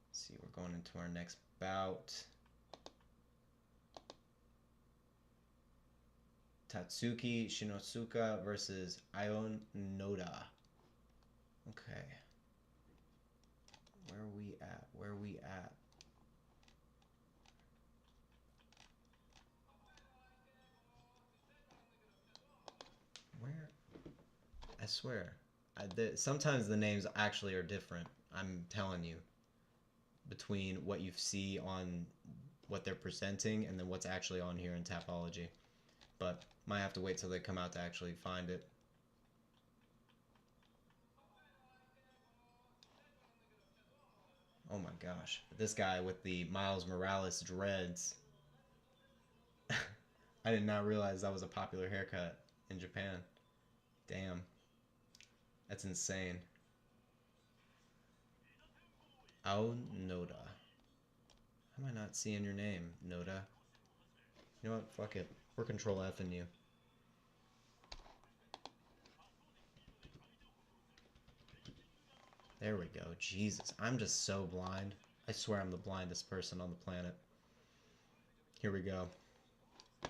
Let's see, we're going into our next bout. Tatsuki Shinosuka versus Ion Noda. Okay. Where are we at? Where are we at? Where? I swear. Sometimes the names actually are different. I'm telling you. Between what you see on what they're presenting and then what's actually on here in Tapology. But might have to wait till they come out to actually find it. Oh my gosh. This guy with the Miles Morales dreads. I did not realize that was a popular haircut in Japan. Damn. That's insane. Ao Noda. How am I not seeing your name, Noda? You know what? Fuck it. We're Control F-ing you. There we go. Jesus, I'm just so blind. I swear I'm the blindest person on the planet. Here we go. Let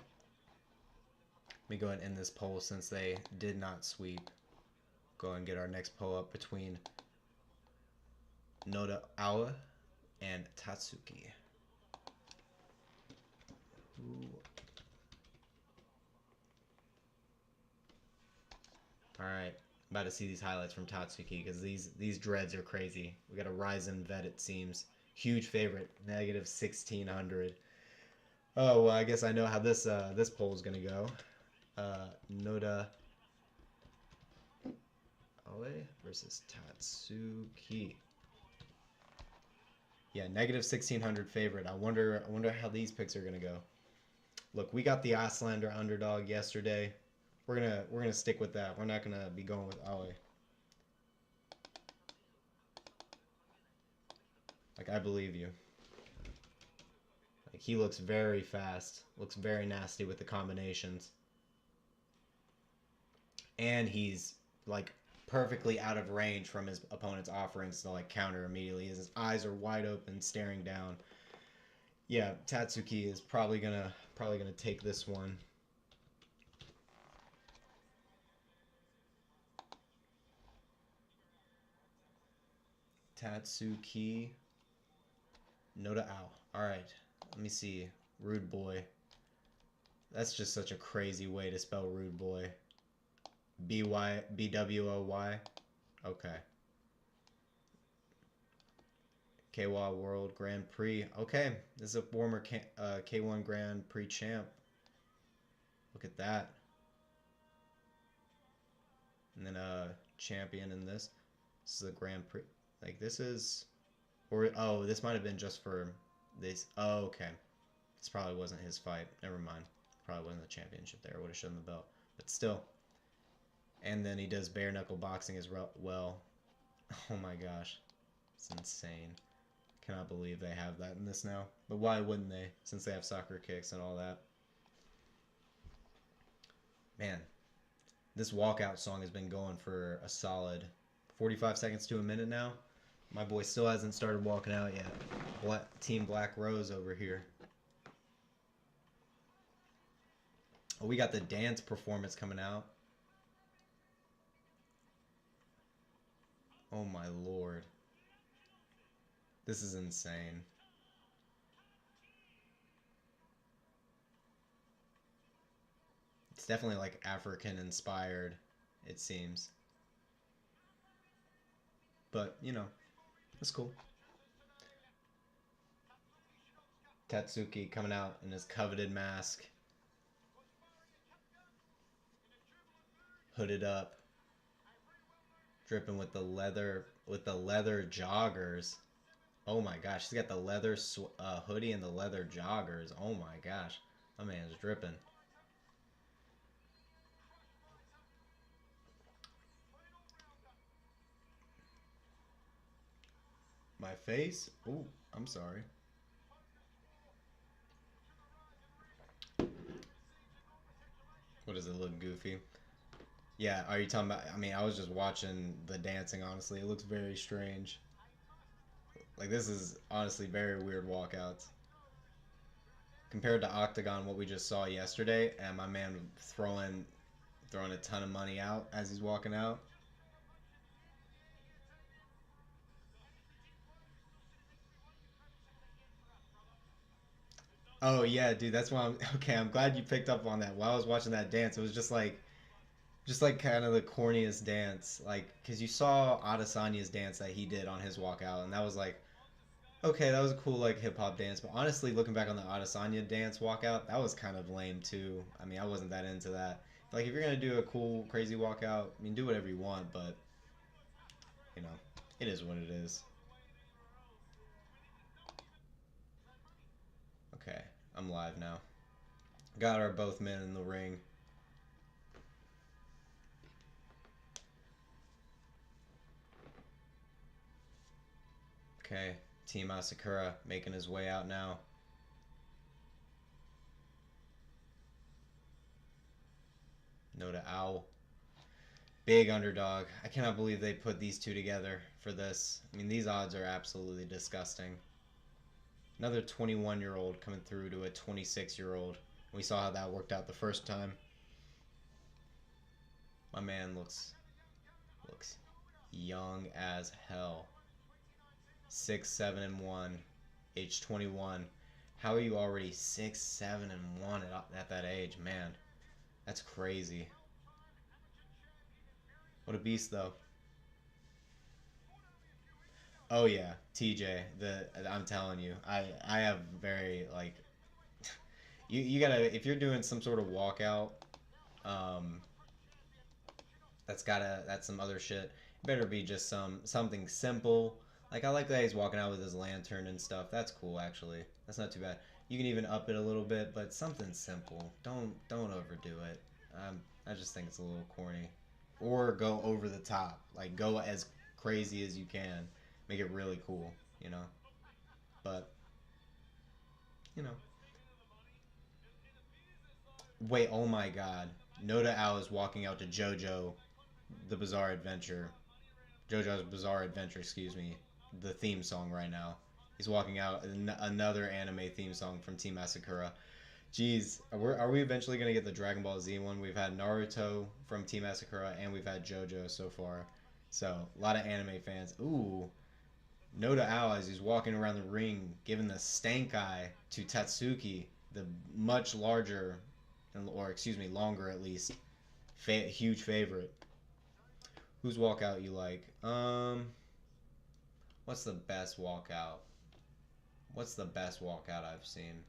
me go ahead and end this poll since they did not sweep. Go and get our next poll up between Noda Awa and Tatsuki. Ooh. Alright, about to see these highlights from Tatsuki because these dreads are crazy. We got a RIZIN vet, it seems. Huge favorite, negative 1600. Oh, well, I guess I know how this this poll is gonna go. Noda Awe versus Tatsuki. Yeah, negative 1600 favorite. I wonder how these picks are gonna go. Look, we got the Icelander underdog yesterday. We're gonna stick with that. We're not gonna be going with Awe. Like, I believe you. Like, he looks very fast. Looks very nasty with the combinations. And he's like perfectly out of range from his opponent's offerings to like counter immediately. His eyes are wide open, staring down. Yeah, Tatsuki is probably gonna take this one. Tatsuki Noda Ao. Alright, let me see. Rude Boy. That's just such a crazy way to spell Rude Boy. B-W-O-Y? Okay. KWA World Grand Prix. Okay, this is a former K1 Grand Prix champ. Look at that. And then champion in this. This is a Grand Prix. Like, this is... Or, oh, this might have been just for this. Oh, okay. This probably wasn't his fight. Never mind. Probably wasn't the championship there. Would have shown the belt. But still. And then he does bare knuckle boxing as well. Oh my gosh. It's insane. Cannot believe they have that in this now. But why wouldn't they? Since they have soccer kicks and all that. Man. This walkout song has been going for a solid 45 seconds to a minute now. My boy still hasn't started walking out yet. Team Black Rose over here. Oh, we got the dance performance coming out. Oh my lord. This is insane. It's definitely like African inspired, it seems. But, you know, that's cool. Tatsuki coming out in his coveted mask. Hooded up. Dripping with the leather joggers. Oh my gosh, he's got the leather hoodie and the leather joggers. Oh my gosh, my man's dripping. My face? Ooh, I'm sorry. What does it look goofy? Yeah, are you talking about... I mean, I was just watching the dancing, honestly. It looks very strange. Like, this is honestly very weird walkouts. Compared to OKTAGON, what we just saw yesterday, and my man throwing a ton of money out as he's walking out. Oh, yeah, dude, that's why I'm... Okay, I'm glad you picked up on that. While I was watching that dance, it was just like kind of the corniest dance, like, because you saw Adesanya's dance that he did on his walkout, and that was like, okay, that was a cool like hip hop dance. But honestly, looking back on the Adesanya dance walkout, that was kind of lame too. I mean, I wasn't that into that. Like, if you're gonna do a cool, crazy walkout, I mean, do whatever you want, but you know, it is what it is. Okay, I'm live now. Got our both men in the ring. Okay, Team Asakura making his way out now. Noda Owl. Big underdog. I cannot believe they put these two together for this. I mean, these odds are absolutely disgusting. Another 21-year-old coming through to a 26-year-old. We saw how that worked out the first time. My man looks young as hell. 6, 7, and 1, age 21. How are you already 6, 7, and 1 at that age, man? That's crazy. What a beast, though. Oh yeah, TJ. I'm telling you, I have very like. You gotta, if you're doing some sort of walkout, that's some other shit. It better be just something simple. Like I like that he's walking out with his lantern and stuff. That's cool actually. That's not too bad. You can even up it a little bit, but something simple. Don't overdo it. I just think it's a little corny. Or go over the top. Like go as crazy as you can. Make it really cool, you know. But you know. Wait, oh my god. Noda Ao is walking out to JoJo's Bizarre Adventure, excuse me, the theme song right now. He's walking out another anime theme song from Team Asakura. Jeez, are we eventually going to get the Dragon Ball Z one? We've had Naruto from Team Asakura, and we've had JoJo so far. So, a lot of anime fans. Ooh, Noda Ao as he's walking around the ring, giving the stank eye to Tatsuki, the much larger, or excuse me, longer at least, huge favorite. Whose walkout you like? What's the best walkout? What's the best walkout I've seen?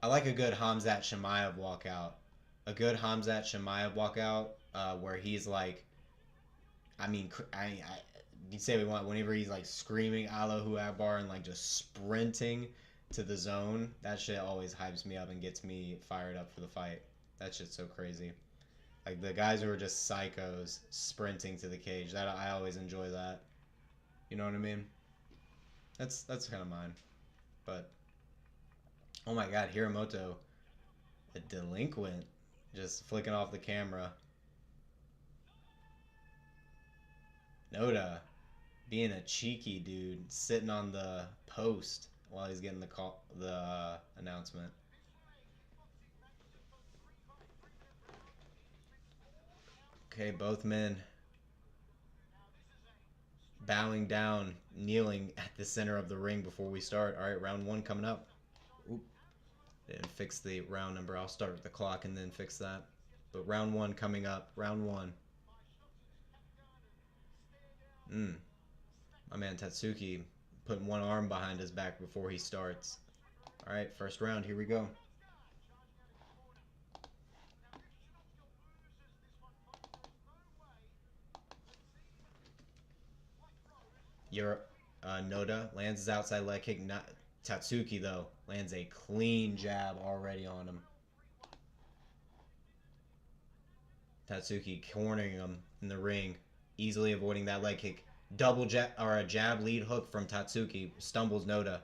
I like a good Hamzat Shemaev walkout. A good Hamzat Shemaev walkout, where he's like, I mean, you say we want whenever he's like screaming Allahu Akbar and like just sprinting to the zone. That shit always hypes me up and gets me fired up for the fight. That shit's so crazy. Like the guys who are just psychos sprinting to the cage. That I always enjoy that. You know what I mean? That's kind of mine. But oh my god, Hiramoto, a delinquent, just flicking off the camera. Noda, being a cheeky dude, sitting on the post while he's getting the announcement. Okay, both men bowing down, kneeling at the center of the ring before we start. All right, round 1 coming up. Oop. Didn't fix the round number. I'll start the clock and then fix that. But round 1 coming up. Round 1. My man Tatsuki putting one arm behind his back before he starts. All right, first round. Here we go. Noda lands his outside leg kick. Tatsuki, though, lands a clean jab already on him. Tatsuki cornering him in the ring, easily avoiding that leg kick. Double jab, or a jab lead hook from Tatsuki. Stumbles Noda.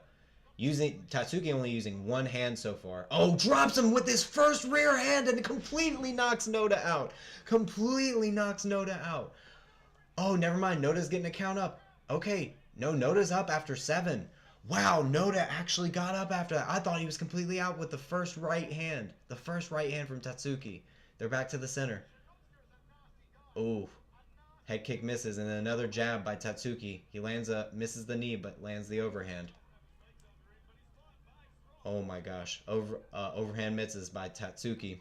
Tatsuki only using one hand so far. Oh, drops him with his first rear hand and completely knocks Noda out. Oh, never mind. Noda's getting a count up. Okay, no, Noda's up after 7. Wow, Noda actually got up after that. I thought he was completely out with the first right hand. The first right hand from Tatsuki. They're back to the center. Ooh. Head kick misses, and then another jab by Tatsuki. He misses the knee, but lands the overhand. Oh my gosh. Overhand misses by Tatsuki.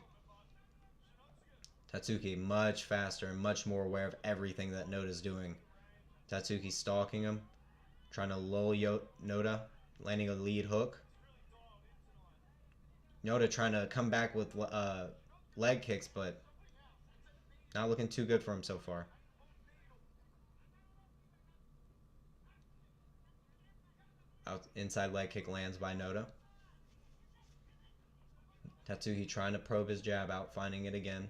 Tatsuki much faster and much more aware of everything that Noda's doing. Tatsuki stalking him, trying to lull Noda, landing a lead hook. Noda trying to come back with leg kicks, but not looking too good for him so far. Out inside leg kick lands by Noda. Tatsuki trying to probe his jab out, finding it again.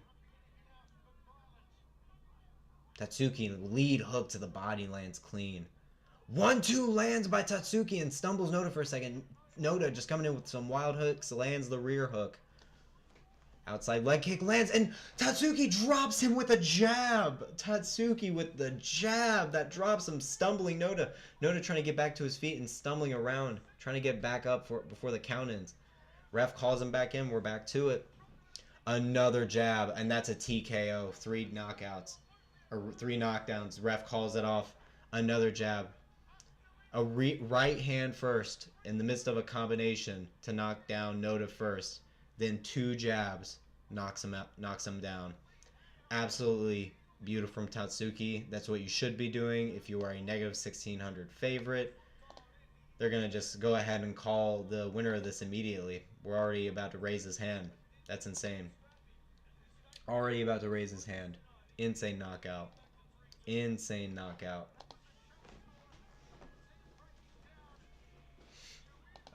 Tatsuki lead hook to the body lands clean. 1-2 lands by Tatsuki and stumbles Noda for a second. Noda just coming in with some wild hooks, lands the rear hook. Outside leg kick lands, and Tatsuki drops him with a jab. Tatsuki with the jab that drops him, stumbling Noda. Noda trying to get back to his feet and stumbling around, trying to get back up before the count ends. Ref calls him back in. We're back to it. Another jab, and that's a TKO. 3 knockouts, or 3 knockdowns. Ref calls it off. Another jab. A right hand first in the midst of a combination to knock down Noda first. Then 2 jabs knocks him down. Absolutely beautiful from Tatsuki. That's what you should be doing if you are a negative 1600 favorite. They're going to just go ahead and call the winner of this immediately. We're already about to raise his hand. That's insane. Already about to raise his hand. Insane knockout. Insane knockout.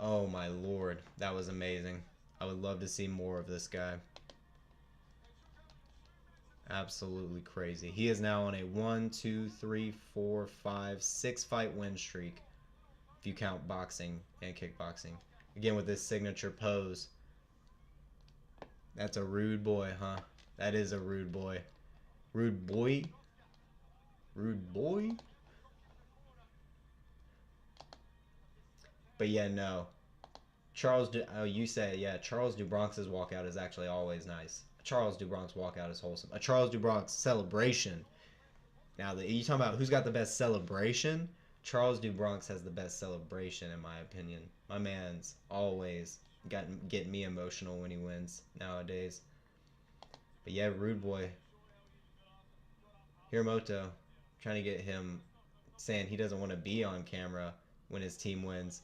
Oh my lord. That was amazing. I would love to see more of this guy. Absolutely crazy. He is now on a 1, 2, 3, 4, 5, 6 fight win streak. If you count boxing and kickboxing. Again with this signature pose. That's a rude boy, huh? That is a rude boy. Rude boy? Rude boy? But yeah, no. You say, yeah, Charles Dubronx's walkout is actually always nice. A Charles Dubronx walkout is wholesome. A Charles Dubronx celebration. Now, you talking about who's got the best celebration? Charles Dubronx has the best celebration, in my opinion. My man's always getting me emotional when he wins nowadays. But yeah, rude boy. Hiramoto, trying to get him saying he doesn't want to be on camera when his team wins.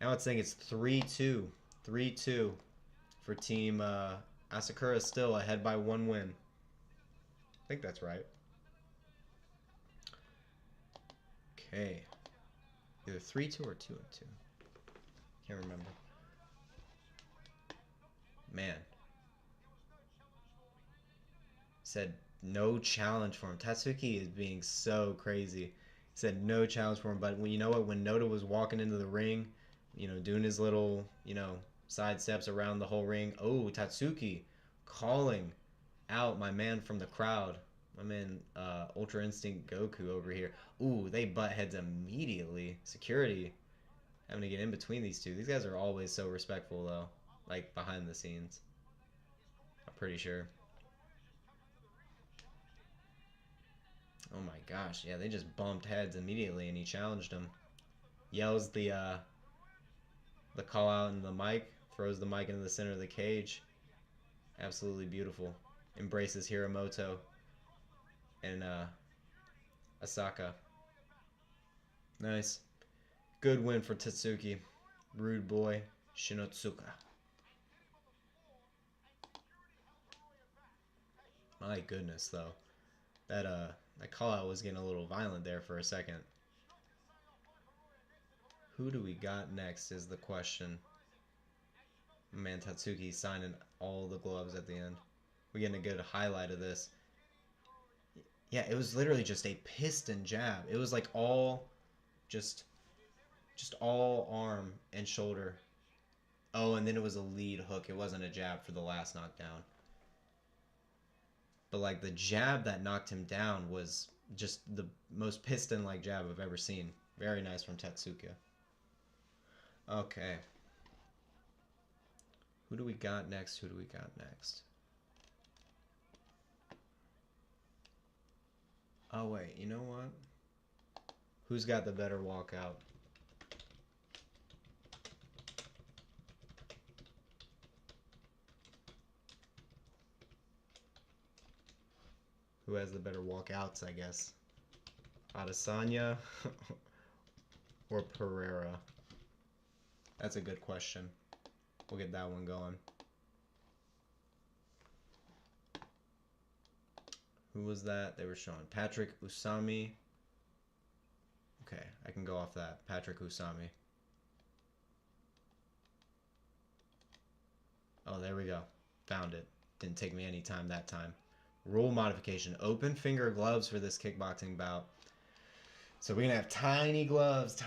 Now it's saying it's 3-2. 3-2 for Team Asakura, still ahead by 1 win. I think that's right. Okay. Either 3-2 or 2-2. Can't remember. Man. Said no challenge for him. Tatsuki is being so crazy. He said no challenge for him, but when, you know what? When Noda was walking into the ring, you know, doing his little, you know, side steps around the whole ring. Oh, Tatsuki calling out my man from the crowd. My man, Ultra Instinct Goku over here. Ooh, they butt heads immediately. Security having to get in between these two. These guys are always so respectful, though. Like, behind the scenes. I'm pretty sure. Oh my gosh, yeah, they just bumped heads immediately, and he challenged him. Yells the call out in the mic, throws the mic into the center of the cage. Absolutely beautiful. Embraces Hiramoto and Asaka. Nice. Good win for Tatsuki. Rude boy, Shinotsuka. My goodness, though. That call out was getting a little violent there for a second. Who do we got next is the question. Man, Tatsuki signing all the gloves at the end. We're getting a good highlight of this. Yeah, it was literally just a piston jab. It was like all, just all arm and shoulder. Oh, and then it was a lead hook. It wasn't a jab for the last knockdown. But like the jab that knocked him down was just the most piston-like jab I've ever seen. Very nice from Tatsuki. Okay. Who do we got next? Who do we got next? Oh, wait. You know what? Who's got the better walkout? Who has the better walkouts, I guess? Adesanya or Pereira? That's a good question. We'll get that one going. Who was that? They were showing Patrick Usami. Okay, I can go off that. Patrick Usami. Oh, there we go. Found it. Didn't take me any time that time. Rule modification. Open finger gloves for this kickboxing bout. So we're going to have tiny gloves,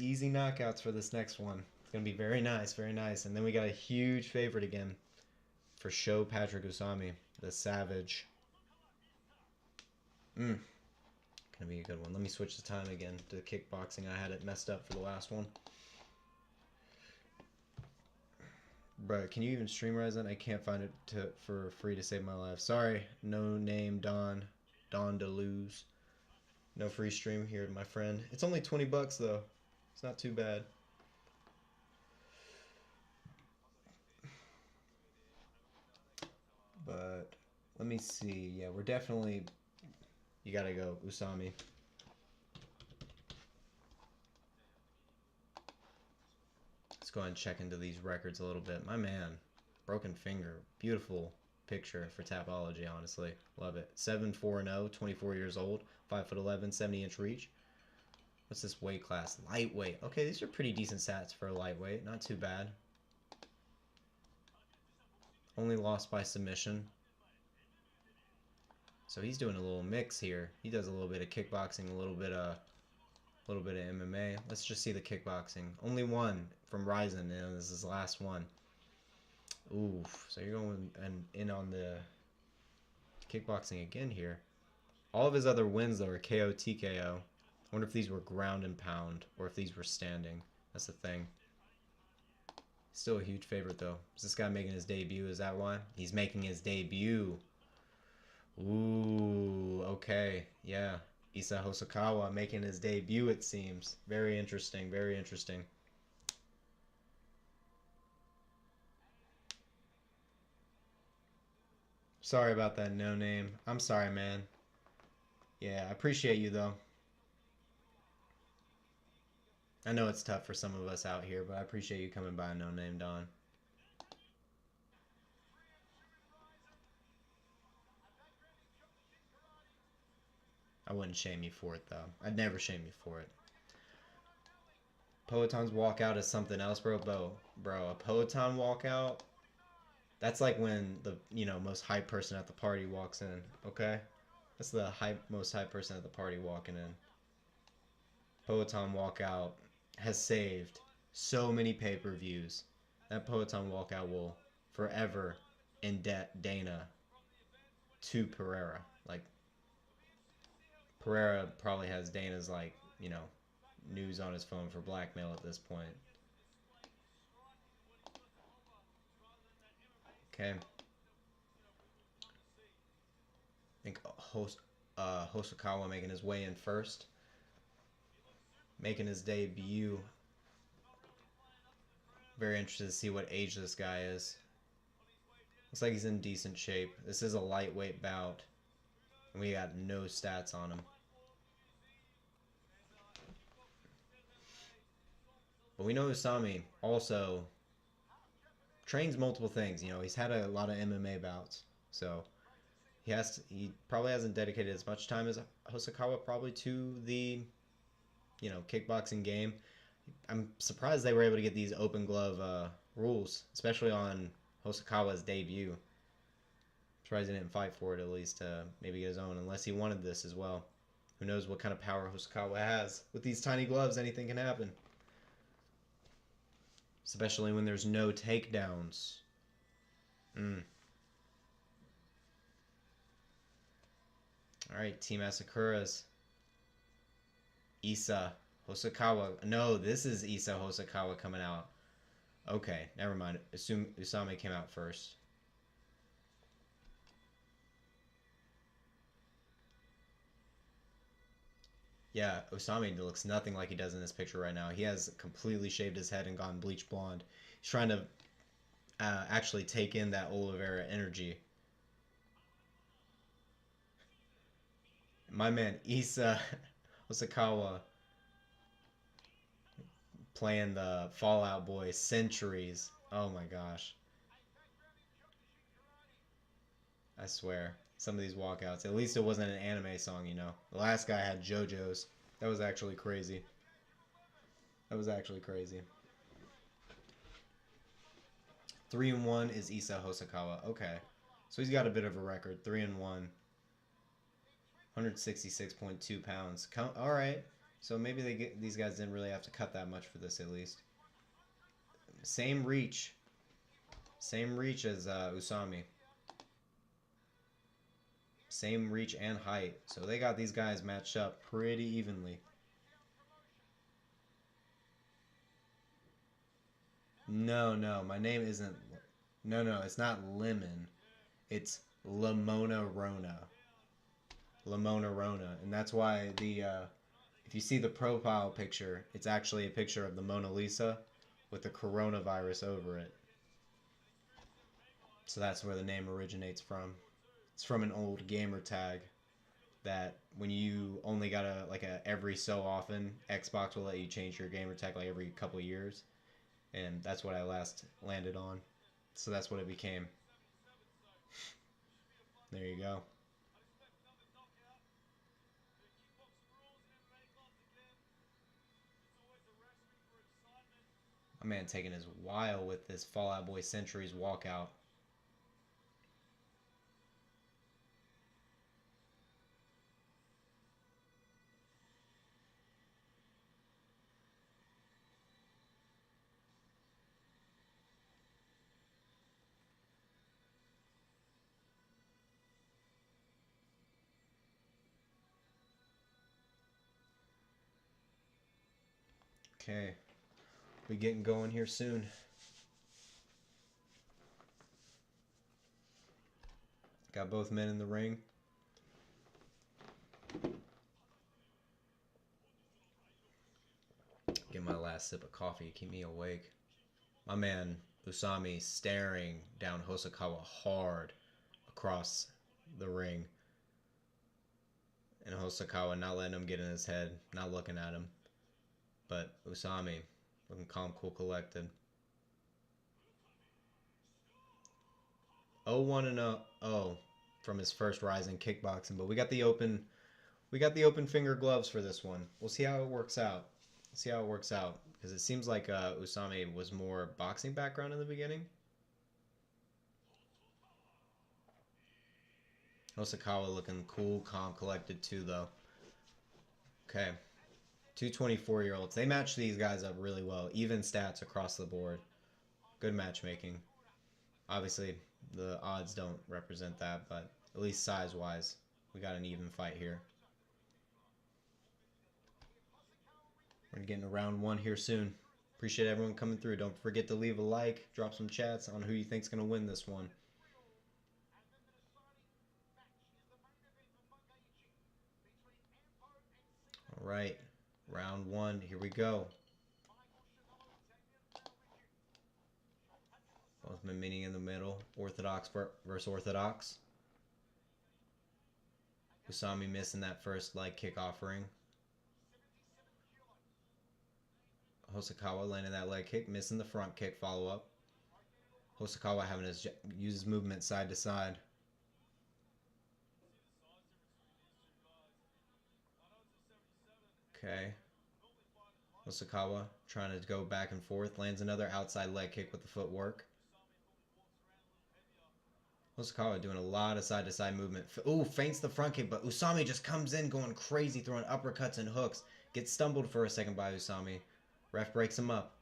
easy knockouts for this next one. It's going to be very nice, very nice. And then we got a huge favorite again for Sho Patrick Usami, the Savage. Gonna be a good one. Let me switch the time again to kickboxing. I had it messed up for the last one. Bro, can you even stream RIZIN? I can't find it for free to save my life. Sorry, no name Don DeLuz. No free stream here, my friend. It's only 20 bucks though. It's not too bad. But let me see. Yeah, we're definitely. You gotta go, Usami. Let's go ahead and check into these records a little bit. My man, broken finger. Beautiful picture for Tapology, honestly. Love it. 7-4-0, 24 years old, 5'11", 70-inch reach. What's this weight class? Lightweight. Okay, these are pretty decent stats for a lightweight. Not too bad. Only lost by submission. So he's doing a little mix here. He does a little bit of kickboxing, a little bit of MMA. Let's just see the kickboxing. Only one from RIZIN, and this is his last one. Oof. So you're going in on the kickboxing again here. All of his other wins, though, are KO, TKO. I wonder if these were ground and pound, or if these were standing. That's the thing. Still a huge favorite, though. Is this guy making his debut? Is that why? He's making his debut. Ooh, okay. Yeah. Isa Hosokawa making his debut, it seems. Very interesting, very interesting. Sorry about that, no name. I'm sorry, man. Yeah, I appreciate you, though. I know it's tough for some of us out here, but I appreciate you coming by, no name, Don. I wouldn't shame you for it, though. I'd never shame you for it. Poeton's walkout is something else, bro. Bro, a Poeton walkout, that's like when the, most hype person at the party walks in, okay? That's the most hype person at the party walking in. Poeton walkout has saved so many pay-per-views. That Poeton walkout will forever indebt Dana to Pereira. Like, Pereira probably has Dana's, news on his phone for blackmail at this point. Okay. I think Hosokawa making his way in first. Making his debut. Very interested to see what age this guy is. Looks like he's in decent shape. This is a lightweight bout. And we got no stats on him. But we know Usami also trains multiple things. He's had a lot of MMA bouts. So he probably hasn't dedicated as much time as Hosokawa probably to the, kickboxing game. I'm surprised they were able to get these open glove rules, especially on Hosokawa's debut. I'm surprised he didn't fight for it, at least to maybe get his own, unless he wanted this as well. Who knows what kind of power Hosokawa has. With these tiny gloves, anything can happen. Especially when there's no takedowns. Alright, Team Asakura's Isa Hosokawa. No, this is Isa Hosokawa coming out. Okay, never mind. Assume Usami came out first. Yeah, Usami looks nothing like he does in this picture right now. He has completely shaved his head and gone bleach blonde. He's trying to actually take in that Oliveira energy. My man, Isa Hosokawa, playing the Fallout Boy Centuries. Oh my gosh. I swear. Some of these walkouts. At least it wasn't an anime song, The last guy had JoJo's. That was actually crazy. That was actually crazy. 3-1 is Isa Hosokawa. Okay. So he's got a bit of a record. 3-1. 166.2 pounds. All right. So maybe these guys didn't really have to cut that much for this at least. Same reach. Same reach as Usami. Same reach and height. So they got these guys matched up pretty evenly. No, my name isn't... No, it's not Lemon. It's Lamona Rona. Lamona Rona. And that's why the... if you see the profile picture, it's actually a picture of the Mona Lisa with the coronavirus over it. So that's where the name originates from. It's from an old gamer tag that when you only got every so often, Xbox will let you change your gamer tag like every couple years. And that's what I last landed on. So that's what it became. There you go. My man taking his while with this Fall Out Boy Centuries walkout. Okay, we getting going here soon. Got both men in the ring. Get my last sip of coffee, keep me awake. My man Usami staring down Hosokawa hard across the ring. And Hosokawa not letting him get in his head, not looking at him. But Usami looking calm, cool, collected. 0-1-0 from his first RIZIN kickboxing, but we got the open finger gloves for this one. We'll see how it works out. Because it seems like Usami was more boxing background in the beginning. Hosokawa looking cool, calm, collected too, though. Okay. 2 24-year-olds. They match these guys up really well. Even stats across the board. Good matchmaking. Obviously, the odds don't represent that, but at least size-wise, we got an even fight here. We're getting to round one here soon. Appreciate everyone coming through. Don't forget to leave a like, drop some chats on who you think's going to win this one. All right. Round one, here we go. Both men meeting in the middle. Orthodox versus Orthodox. Usami missing that first leg kick offering. Hosokawa landing that leg kick, missing the front kick follow up. Hosokawa having to use his movement side to side. Okay. Hosokawa trying to go back and forth. Lands another outside leg kick with the footwork. Hosokawa doing a lot of side-to-side movement. Ooh, feints the front kick, but Usami just comes in going crazy, throwing uppercuts and hooks. Gets stumbled for a second by Usami. Ref breaks him up.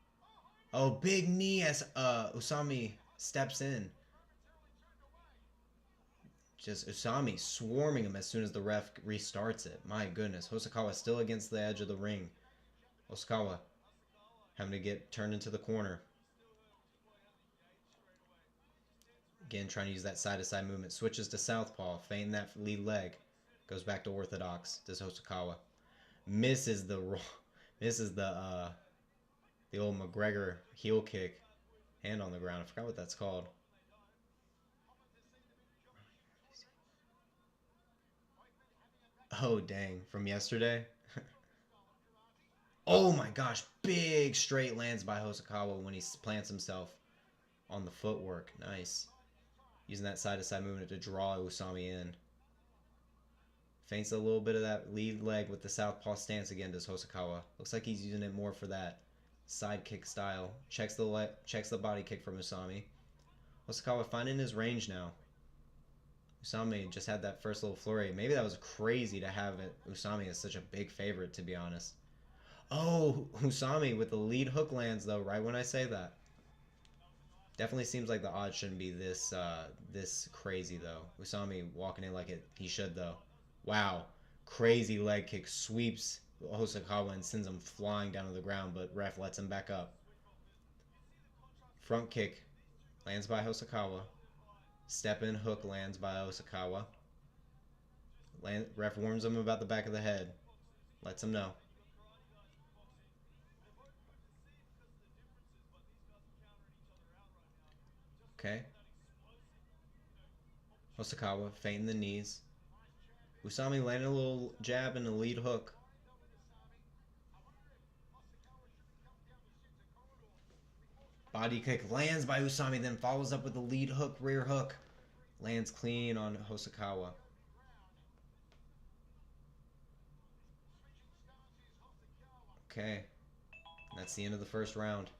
Oh, big knee as Usami steps in. Just Usami swarming him as soon as the ref restarts it. My goodness. Hosokawa still against the edge of the ring. Hosokawa having to get turned into the corner. Again, trying to use that side-to-side movement. Switches to southpaw. Feinting that lead leg. Goes back to orthodox. Does Hosokawa. Misses the old McGregor heel kick. Hand on the ground. I forgot what that's called. Oh, dang. From yesterday? Oh my gosh. Big straight lands by Hosokawa when he plants himself on the footwork. Nice. Using that side-to-side movement to draw Usami in. Feints a little bit of that lead leg with the southpaw stance again, does Hosokawa. Looks like he's using it more for that side kick style. Checks the body kick from Usami. Hosokawa finding his range now. Usami just had that first little flurry. Maybe that was crazy to have it. Usami is such a big favorite, to be honest. Oh, Usami with the lead hook lands, though, right when I say that. Definitely seems like the odds shouldn't be this crazy, though. Usami walking in like he should, though. Wow. Crazy leg kick sweeps Hosokawa and sends him flying down to the ground, but ref lets him back up. Front kick lands by Hosokawa. Step in hook lands by Hosokawa. Ref warns him about the back of the head. Lets him know. Okay. Hosokawa feinting the knees. Usami landing a little jab and a lead hook. Body kick lands by Usami, then follows up with a lead hook, rear hook. Lands clean on Hosokawa. Okay. That's the end of the first round.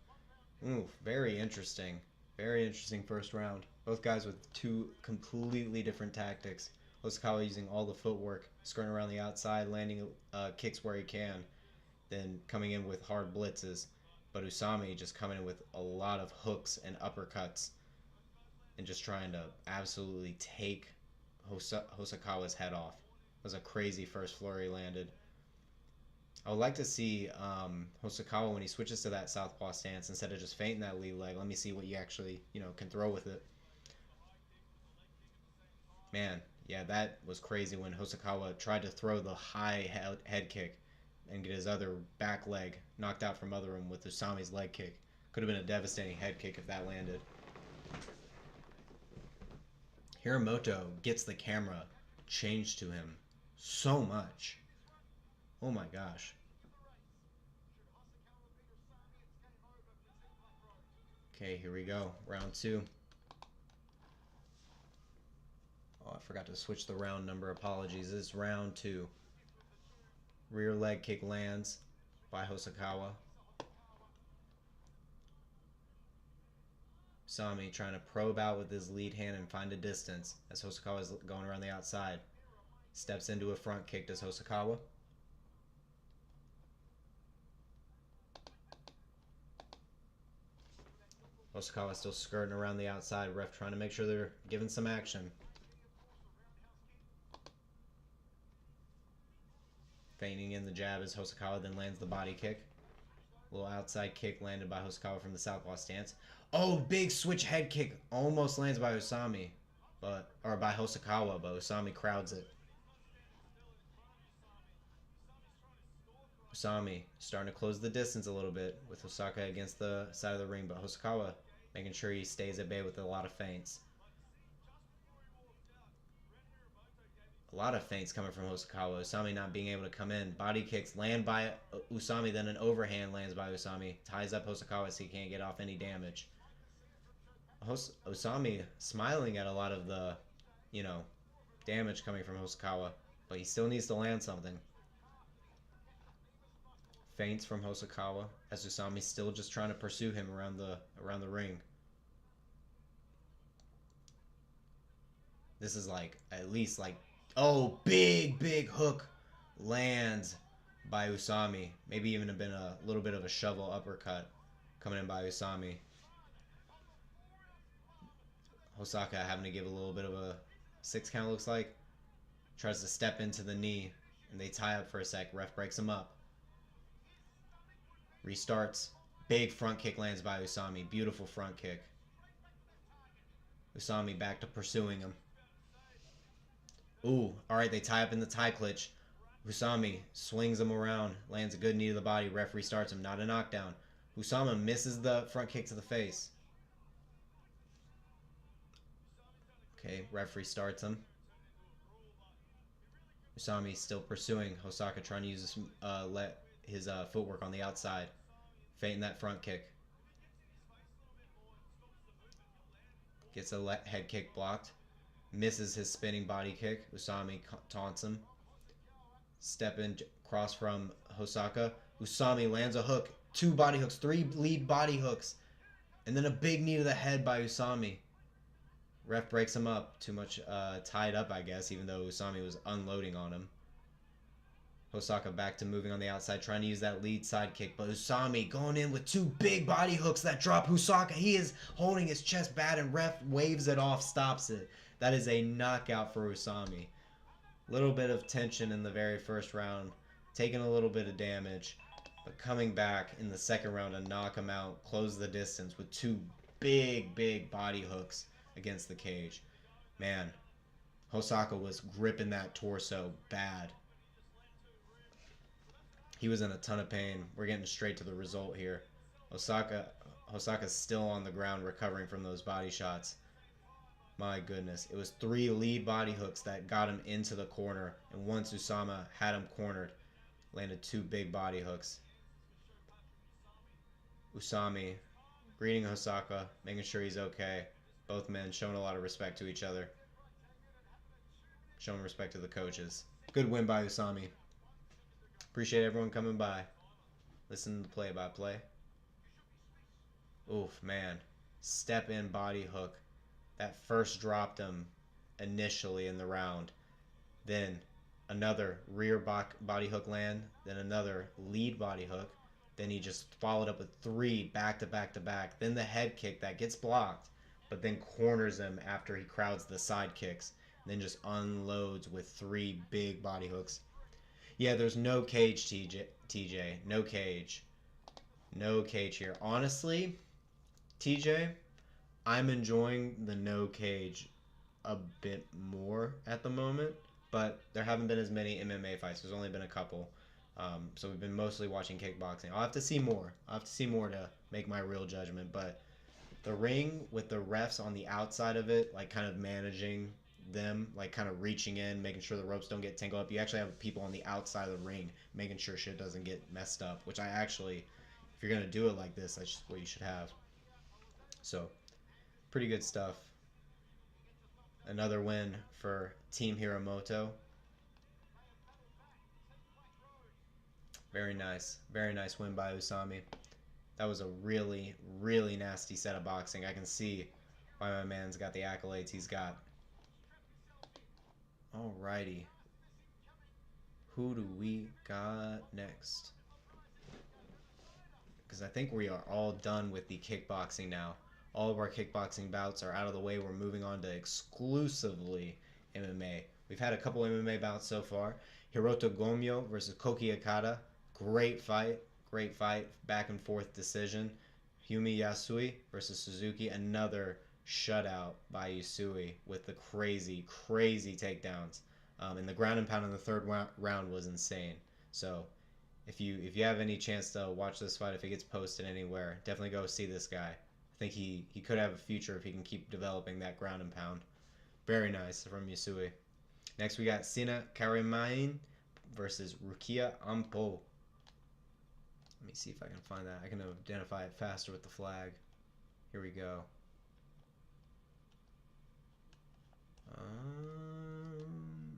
Ooh, very interesting. Very interesting first round. Both guys with two completely different tactics. Hosokawa using all the footwork, skirting around the outside, landing kicks where he can, then coming in with hard blitzes. But Usami just coming in with a lot of hooks and uppercuts and just trying to absolutely take Hosokawa's head off. It was a crazy first flurry landed. I would like to see Hosokawa when he switches to that southpaw stance instead of just feinting that lead leg. Let me see what you actually, can throw with it. Man, yeah, that was crazy when Hosokawa tried to throw the high head kick and get his other back leg knocked out from under him with Usami's leg kick. Could have been a devastating head kick if that landed. Hiramoto gets the camera changed to him so much. Oh my gosh. Okay, here we go. Round 2. Oh, I forgot to switch the round number. Apologies. This is round 2. Rear leg kick lands by Hosokawa. Usami trying to probe out with his lead hand and find a distance as Hosokawa is going around the outside. Steps into a front kick, does Hosokawa. Hosokawa still skirting around the outside. Ref trying to make sure they're giving some action. Feigning in the jab as Hosokawa then lands the body kick. Little outside kick landed by Hosokawa from the southpaw stance. Oh, big switch head kick. Almost lands by Usami. Or by Hosokawa, but Usami crowds it. Usami starting to close the distance a little bit with Hosaka against the side of the ring, but Hosokawa making sure he stays at bay with a lot of feints. A lot of feints coming from Hosokawa. Usami not being able to come in. Body kicks land by Usami, then an overhand lands by Usami. Ties up Hosokawa so he can't get off any damage. Usami smiling at a lot of the, damage coming from Hosokawa, but he still needs to land something. Feints from Hosokawa as Usami's still just trying to pursue him around the ring. This is at least oh, big hook lands by Usami. Maybe even have been a little bit of a shovel uppercut coming in by Usami. Hosaka having to give a little bit of a 6 count, looks like. Tries to step into the knee, and they tie up for a sec. Ref breaks him up. Restarts. Big front kick lands by Usami. Beautiful front kick. Usami back to pursuing him. Ooh, alright, they tie up in the tie clutch. Usami swings him around, lands a good knee to the body. Ref restarts him, not a knockdown. Usama misses the front kick to the face. Okay, ref restarts him. Usami still pursuing. Hosaka trying to use his footwork on the outside. Feinting that front kick. Gets a head kick blocked. Misses his spinning body kick. Usami taunts him. Step in, cross from Hosaka. Usami lands a hook. 2 body hooks. 3 lead body hooks. And then a big knee to the head by Usami. Ref breaks him up. Too much tied up, I guess, even though Usami was unloading on him. Hosaka back to moving on the outside, trying to use that lead side kick. But Usami going in with 2 big body hooks that drop Hosaka. He is holding his chest bad, and ref waves it off, stops it. That is a knockout for Usami. Little bit of tension in the very first round. Taking a little bit of damage. But coming back in the second round to knock him out. Close the distance with 2 big body hooks against the cage. Man, Hosaka was gripping that torso bad. He was in a ton of pain. We're getting straight to the result here. Hosaka's still on the ground recovering from those body shots. My goodness. It was 3 lead body hooks that got him into the corner. And once Usama had him cornered, landed 2 big body hooks. Usami greeting Hosaka, making sure he's okay. Both men showing a lot of respect to each other. Showing respect to the coaches. Good win by Usami. Appreciate everyone coming by. Listen to the play-by-play. Oof, man. Step in body hook. That first dropped him initially in the round. Then another rear body hook land. Then another lead body hook. Then he just followed up with 3 back-to-back-to-back. Then the head kick that gets blocked, but then corners him after he crowds the side kicks. And then just unloads with 3 big body hooks. Yeah, there's no cage, TJ. No cage. No cage here. Honestly, TJ, I'm enjoying the no cage a bit more at the moment, but there haven't been as many MMA fights. There's only been a couple. So we've been mostly watching kickboxing. I'll have to see more. I'll have to see more to make my real judgment, but the ring with the refs on the outside of it, like kind of managing them, like kind of reaching in, making sure the ropes don't get tangled up. You actually have people on the outside of the ring making sure shit doesn't get messed up, which I actually, if you're going to do it like this, that's just what you should have. So, pretty good stuff. Another win for Team Hiramoto. Very nice. Very nice win by Usami. That was a really, really nasty set of boxing. I can see why my man's got the accolades he's got. Alrighty. Who do we got next? Because I think we are all done with the kickboxing now. All of our kickboxing bouts are out of the way. We're moving on to exclusively MMA. We've had a couple MMA bouts so far. Hiroto Gomyo versus Koki Okada. Great fight. Great fight. Back and forth decision. Humi Yasui versus Suzuki. Another shutout by Yusui with the crazy takedowns. And the ground and pound in the third round was insane. So if you have any chance to watch this fight, if it gets posted anywhere, definitely go see this guy. I think he could have a future if he can keep developing that ground and pound. Very nice from Yusui. Next we got Sina Karimain versus Rukia Ampo. Let me see if I can find that. I can identify it faster with the flag. Here we go.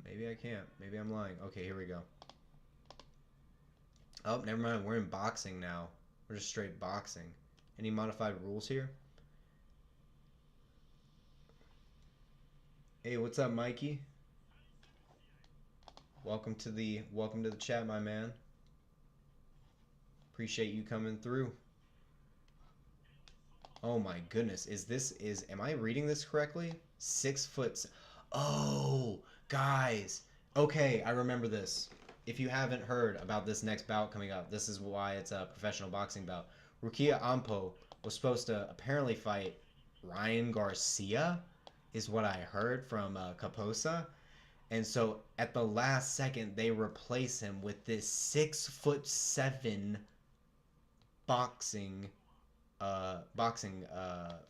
Maybe I can't. Maybe I'm lying. Okay, here we go. Oh, never mind. We're in boxing now. We're just straight boxing. Any modified rules here? Hey, what's up, Mikey? Welcome to the chat, my man. Appreciate you coming through. Oh my goodness. Am I reading this correctly? 6 foot. Oh, guys. Okay, I remember this. If you haven't heard about this next bout coming up, this is why it's a professional boxing bout. Rukia Ampo was supposed to apparently fight Ryan Garcia, is what I heard from Kaposa. And so at the last second, they replace him with this 6'7" boxing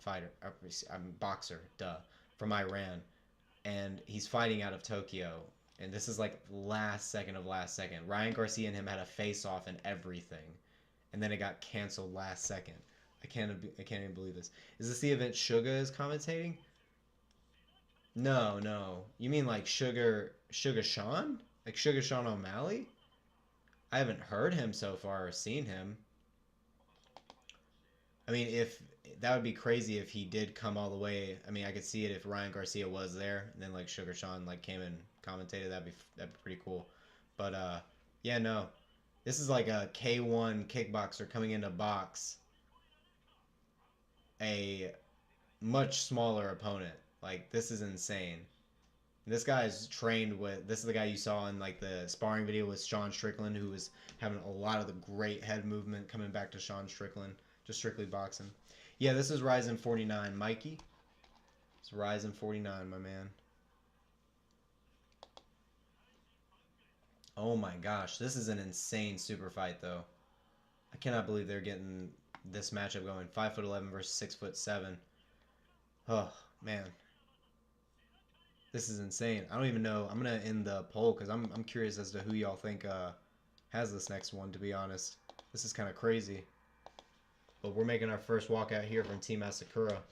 fighter. Boxer, from Iran. And he's fighting out of Tokyo. And this is like last second. Ryan Garcia and him had a face-off and everything. And then it got canceled last second. I can't even believe this. Is this the event Suga is commentating? No. You mean like Sugar Sean? Like Sugar Sean O'Malley? I haven't heard him so far or seen him. I mean, if that would be crazy if he did come all the way. I mean, I could see it if Ryan Garcia was there, and then like Sugar Sean like came and commentated. That'd be pretty cool. But yeah, no, this is like a K1 kickboxer coming into box a much smaller opponent. Like this is insane. This guy's trained with. This is the guy you saw in like the sparring video with Sean Strickland, who was having a lot of the great head movement coming back to Sean Strickland, just strictly boxing. Yeah, this is RIZIN 49, Mikey. It's RIZIN 49, my man. Oh my gosh, this is an insane super fight though. I cannot believe they're getting this matchup going. 5'11" versus 6'7". Oh man. This is insane. I don't even know. I'm gonna end the poll because I'm curious as to who y'all think has this next one. To be honest, this is kind of crazy. But we're making our first walkout here from Team Asakura.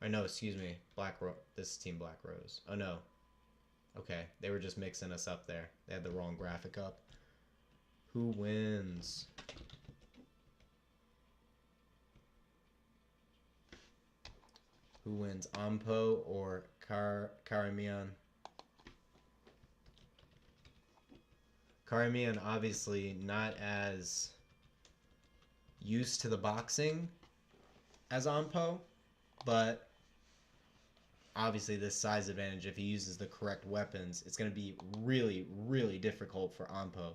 I know, excuse me, Black Rose. This is Team Black Rose. Oh no. Okay, they were just mixing us up there. They had the wrong graphic up. Who wins? Who wins, Ampo or Karamian? Karamian obviously not as used to the boxing as Ampo, but obviously this size advantage, if he uses the correct weapons, it's going to be really, really difficult for Ampo.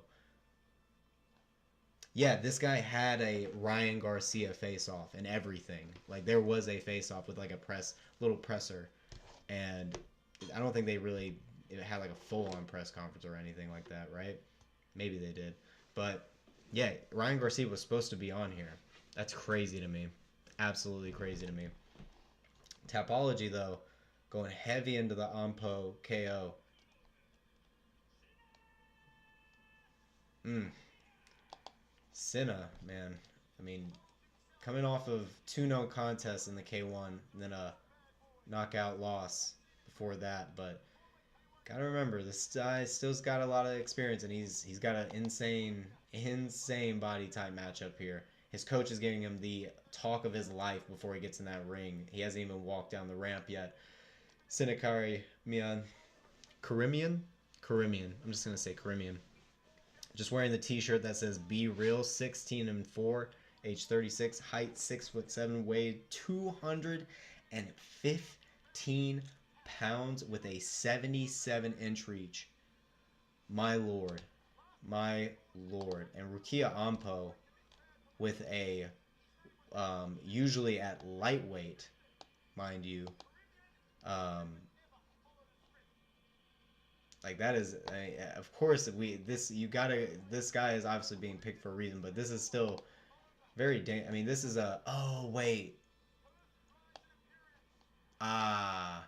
Yeah, this guy had a Ryan Garcia face-off and everything. Like, there was a face-off with, like, a little presser. And I don't think they really had, like, a full-on press conference or anything like that, right? Maybe they did. But, yeah, Ryan Garcia was supposed to be on here. That's crazy to me. Absolutely crazy to me. Tapology, though, going heavy into the Ampo KO. Sinna, man. I mean, coming off of 2-0 contests in the K1, and then a knockout loss before that. But gotta remember, this guy still's got a lot of experience, and he's got an insane body type matchup here. His coach is giving him the talk of his life before he gets in that ring. He hasn't even walked down the ramp yet. Sinakari Mian. Karimian? Karimian. I'm just going to say Karimian. Just wearing the t-shirt that says Be Real, 16 and 4, age 36, height 6'7", weighed 215 pounds with a 77-inch reach. My lord. My lord. And Rukia Ampo with a usually at lightweight, mind you. Like that is, of course, this guy is obviously being picked for a reason, but this is still very I mean, this is a, oh wait, I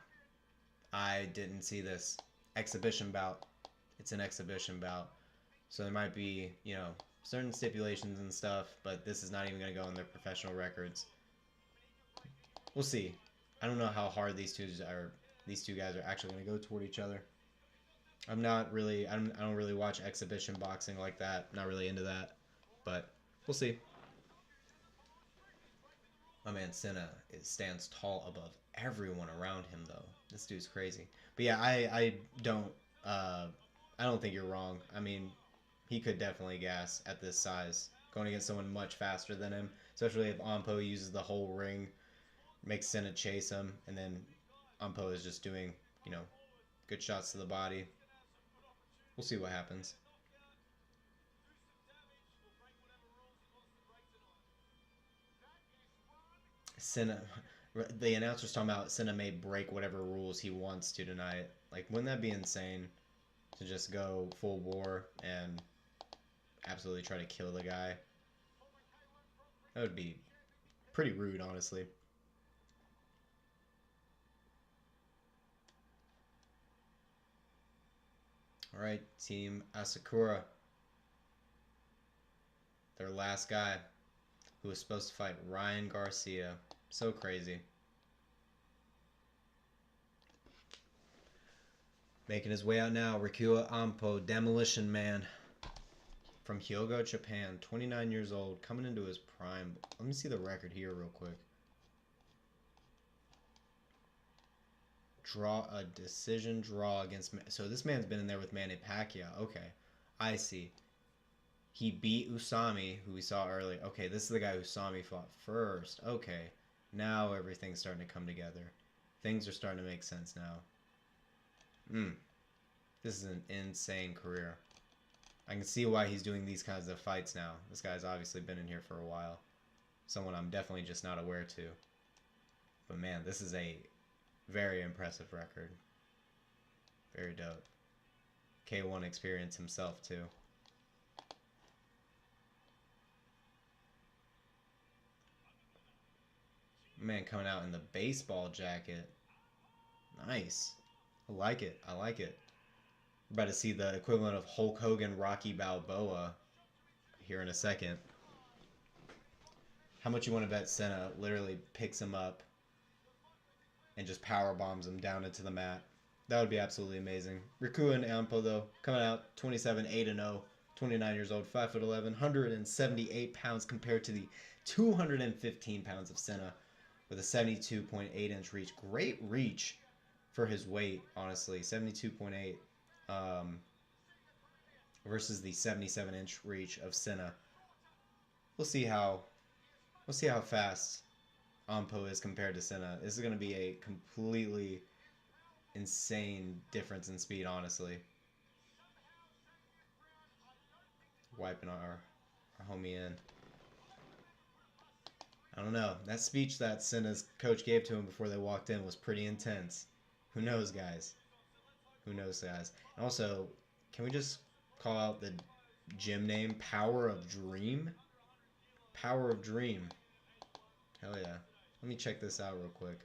didn't see this exhibition bout. It's an exhibition bout, so there might be, you know, certain stipulations and stuff, but this is not even going to go in their professional records. We'll see. I don't know how hard these two guys are actually going to go toward each other. I don't really watch exhibition boxing like that. Not really into that, but we'll see. My man Senna stands tall above everyone around him, though. This dude's crazy. But yeah, I don't think you're wrong. I mean, he could definitely gas at this size, going against someone much faster than him, especially if Ampo uses the whole ring, makes Senna chase him, and then Ampo is just doing, you know, good shots to the body. We'll see what happens. Senna, the announcer's talking about Senna may break whatever rules he wants to tonight. Like, wouldn't that be insane to just go full bore and absolutely try to kill the guy? That would be pretty rude, honestly. All right, Team Asakura. Their last guy, who was supposed to fight Ryan Garcia. So crazy. Making his way out now, Rikua Ampo, Demolition Man. from Hyogo, Japan, 29 years old, coming into his prime. Let me see the record here real quick. Decision draw against... So this man's been in there with Manny Pacquiao. Okay, I see. He beat Usami, who we saw earlier. Okay, this is the guy Usami fought first. Okay, now everything's starting to come together. Things are starting to make sense now. This is an insane career. I can see why he's doing these kinds of fights now. This guy's obviously been in here for a while. Someone I'm definitely just not aware to. But man, this is a very impressive record. Very dope. K1 experience himself too. Man coming out in the baseball jacket. Nice. I like it. I like it. We're about to see the equivalent of Hulk Hogan, Rocky Balboa here in a second. How much you want to bet Senna literally picks him up and just power bombs him down into the mat? That would be absolutely amazing. Rikuya and Ampo though, coming out 27, 8-0, 29 years old, 5'11", 178 pounds compared to the 215 pounds of Senna with a 72.8-inch reach. Great reach for his weight, honestly. 72.8 versus the 77-inch reach of Senna. We'll see how fast Ampo is compared to Senna. This is going to be a completely insane difference in speed, honestly. Wiping our homie in. I don't know. That speech that Senna's coach gave to him before they walked in was pretty intense. Who knows, guys? Who knows, guys? And also, can we just call out the gym name? Power of Dream? Power of Dream. Hell yeah. Let me check this out real quick.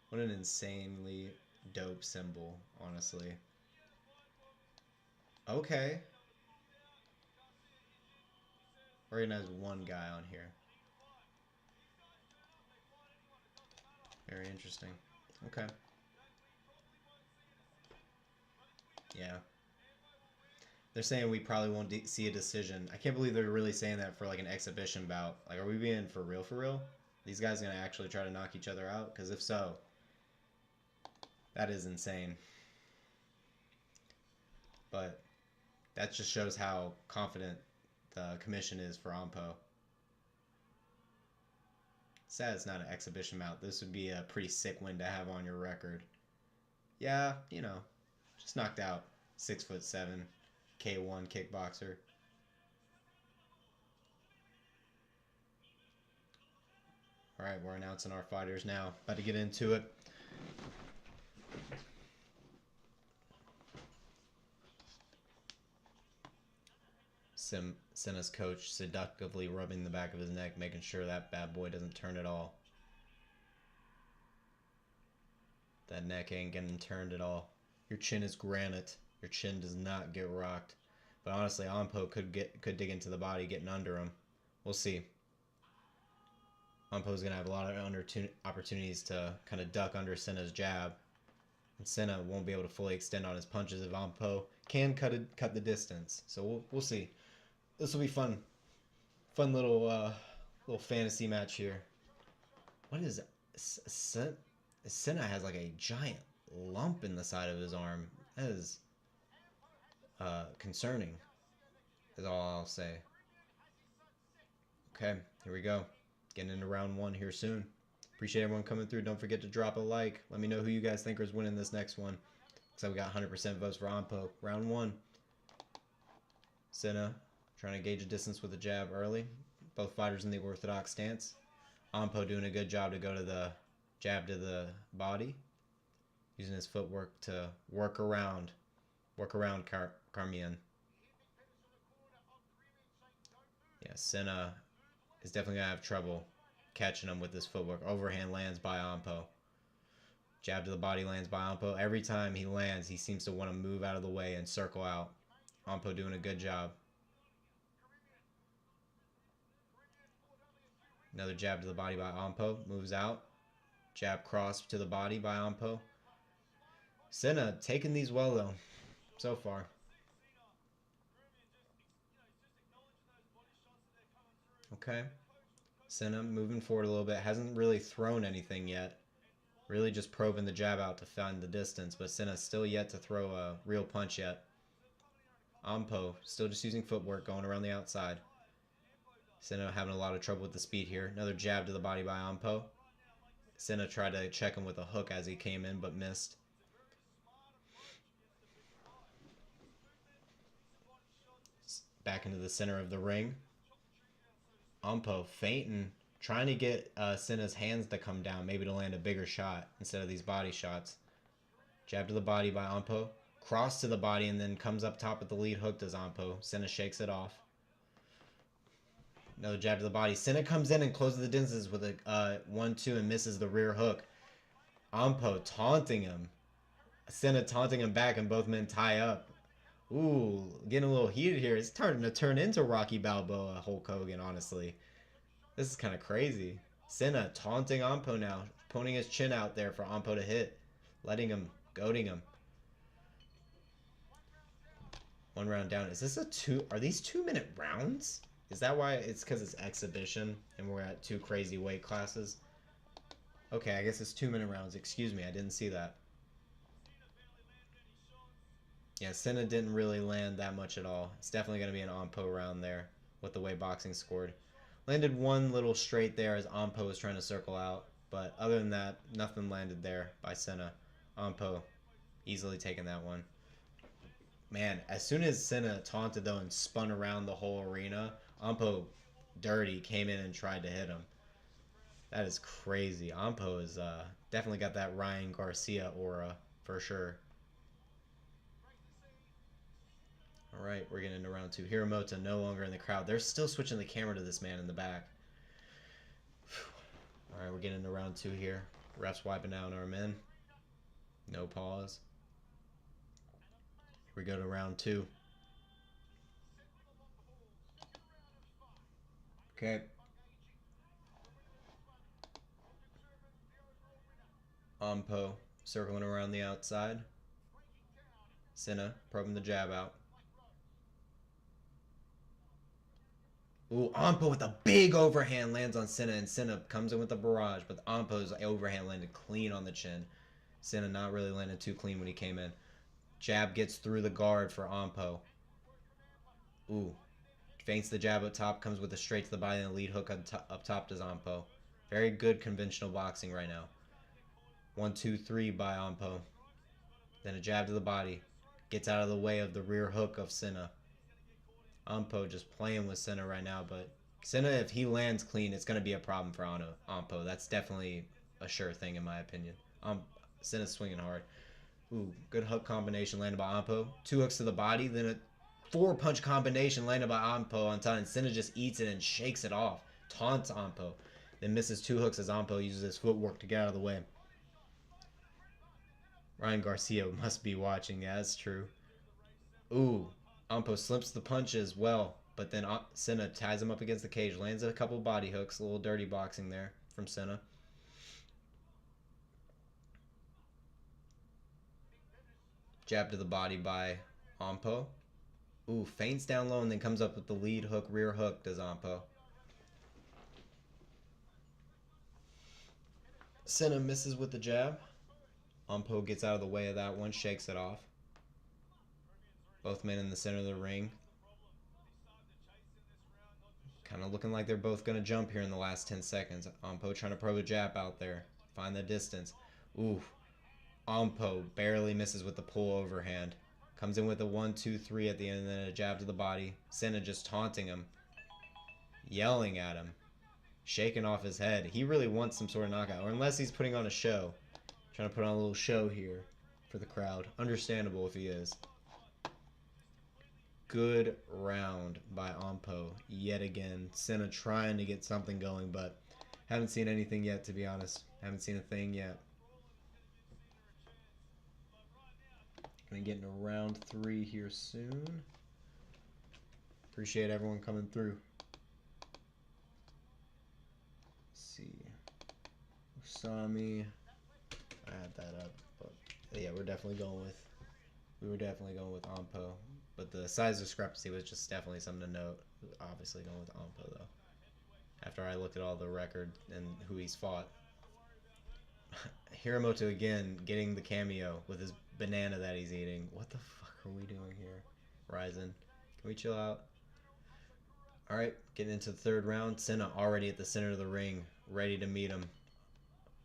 What an insanely dope symbol, honestly. Okay. Recognize one guy on here. Very interesting. Okay. Yeah. They're saying we probably won't see a decision. I can't believe they're really saying that for like an exhibition bout. Like, are we being for real, for real? These guys gonna actually try to knock each other out? Because if so, that is insane. But that just shows how confident the commission is for Ampo. Sad it's not an exhibition bout. This would be a pretty sick win to have on your record. Yeah, you know, just knocked out 6'7", K1 kickboxer. Alright, we're announcing our fighters now. About to get into it. Senna's coach seductively rubbing the back of his neck, making sure that bad boy doesn't turn at all. That neck ain't getting turned at all. Your chin is granite. Your chin does not get rocked. But honestly, Ampo could dig into the body, getting under him. We'll see. Ampo's gonna have a lot of opportunities to kind of duck under Senna's jab, and Senna won't be able to fully extend on his punches if Ampo can cut the distance. So we'll see. This will be fun. Fun little fantasy match here. What is it? Senna has like a giant lump in the side of his arm. That is concerning, is all I'll say. Okay, here we go. Getting into round one here soon. Appreciate everyone coming through. Don't forget to drop a like. Let me know who you guys think is winning this next one. Looks like we got 100% votes for Ampo. Round one. Senna trying to gauge a distance with a jab early. Both fighters in the orthodox stance. Ampo doing a good job to go to the jab to the body. Using his footwork to work around Carmian. Yeah, Senna is definitely going to have trouble catching him with his footwork. Overhand lands by Ampo. Jab to the body lands by Ampo. Every time he lands, he seems to want to move out of the way and circle out. Ampo doing a good job. Another jab to the body by Ampo. Moves out. Jab cross to the body by Ampo. Senna taking these well, though, so far. Okay. Senna moving forward a little bit. Hasn't really thrown anything yet. Really just probing the jab out to find the distance. But Senna's still yet to throw a real punch yet. Ampo still just using footwork going around the outside. Senna having a lot of trouble with the speed here. Another jab to the body by Ampo. Senna tried to check him with a hook as he came in but missed. Back into the center of the ring. Ampo feinting, trying to get Senna's hands to come down, maybe to land a bigger shot instead of these body shots. Jab to the body by Ampo. Cross to the body and then comes up top with the lead hook to Ampo. Senna shakes it off. Another jab to the body. Senna comes in and closes the distance with a 1-2 and misses the rear hook. Ampo taunting him. Senna taunting him back and both men tie up. Ooh, getting a little heated here. It's starting to turn into Rocky Balboa, Hulk Hogan, honestly. This is kind of crazy. Senna taunting Ampo now. Pointing his chin out there for Ampo to hit. Letting him, goading him. One round down. Is this a two? Are these 2-minute rounds? Is that why? It's because it's exhibition and we're at 2 crazy weight classes. Okay, I guess it's 2-minute rounds. Excuse me, I didn't see that. Yeah, Senna didn't really land that much at all. It's definitely going to be an Ampo round there with the way boxing scored. Landed one little straight there as Ampo was trying to circle out. But other than that, nothing landed there by Senna. Ampo easily taking that one. Man, as soon as Senna taunted though and spun around the whole arena, Ampo dirty came in and tried to hit him. That is crazy. Ampo is definitely got that Ryan Garcia aura for sure. Alright, we're getting into round 2. Hiromoto no longer in the crowd. They're still switching the camera to this man in the back. Alright, we're getting into round 2 here. Refs wiping out our men. No pause. Here we go to round 2. Okay. Ampo circling around the outside. Senna probing the jab out. Ooh, Ampo with a big overhand lands on Senna, and Senna comes in with a barrage, but Ampo's overhand landed clean on the chin. Senna not really landed too clean when he came in. Jab gets through the guard for Ampo. Ooh. Feints the jab up top, comes with a straight to the body, and a lead hook up top to Ampo. Very good conventional boxing right now. 1, 2, 3 by Ampo. Then a jab to the body. Gets out of the way of the rear hook of Senna. Ampo just playing with Senna right now, but Senna, if he lands clean, it's going to be a problem for Ampo. That's definitely a sure thing in my opinion. Senna's swinging hard. Ooh, good hook combination landed by Ampo. 2 hooks to the body, then a 4-punch combination landed by Ampo on time, and Senna just eats it and shakes it off. Taunts Ampo. Then misses 2 hooks as Ampo uses his footwork to get out of the way. Ryan Garcia must be watching. Yeah, that's true. Ooh. Ampo slips the punches well, but then Senna ties him up against the cage. Lands a couple body hooks. A little dirty boxing there from Senna. Jab to the body by Ampo. Ooh, feints down low and then comes up with the lead hook, rear hook, does Ampo. Senna misses with the jab. Ampo gets out of the way of that one, shakes it off. Both men in the center of the ring. Kind of looking like they're both going to jump here in the last 10 seconds. Ampo trying to probe a jab out there. Find the distance. Ooh. Ampo barely misses with the pull overhand. Comes in with a 1, 2, 3 at the end and then a jab to the body. Senna just taunting him. Yelling at him. Shaking off his head. He really wants some sort of knockout. Or unless he's putting on a show. Trying to put on a little show here for the crowd. Understandable if he is. Good round by Ampo yet again. Senna trying to get something going, but haven't seen anything yet, to be honest. Haven't seen a thing yet. Gonna get into round 3 here soon. Appreciate everyone coming through. Let's see. Usami. I had that up, but yeah, we were definitely going with Ampo. But the size discrepancy was just definitely something to note. Obviously going with Ampo though. after I looked at all the record and who he's fought. Hiramoto again getting the cameo with his banana that he's eating. What the fuck are we doing here? RIZIN, can we chill out? Alright, getting into the third round. Senna already at the center of the ring, ready to meet him.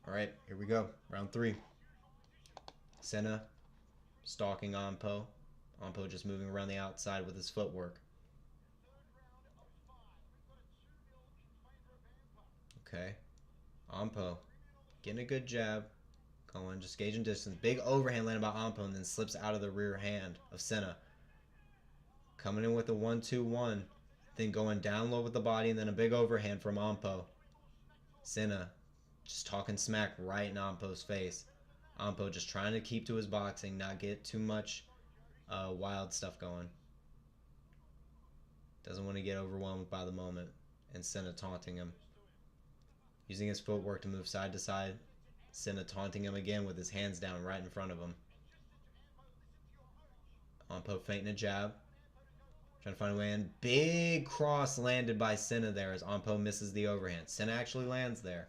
Alright, here we go. Round 3. Senna stalking Anpo. Anpo just moving around the outside with his footwork. Okay. Anpo getting a good jab. Going, just gauging distance. Big overhand landed by Anpo and then slips out of the rear hand of Senna. Coming in with a 1-2-1. Then going down low with the body and then a big overhand from Anpo. Senna just talking smack right in Anpo's face. Anpo just trying to keep to his boxing, not get too much wild stuff going. Doesn't want to get overwhelmed by the moment. And Senna taunting him. Using his footwork to move side to side. Senna taunting him again with his hands down right in front of him. Anpo feinting a jab. Trying to find a way in. Big cross landed by Senna there as Anpo misses the overhand. Senna actually lands there.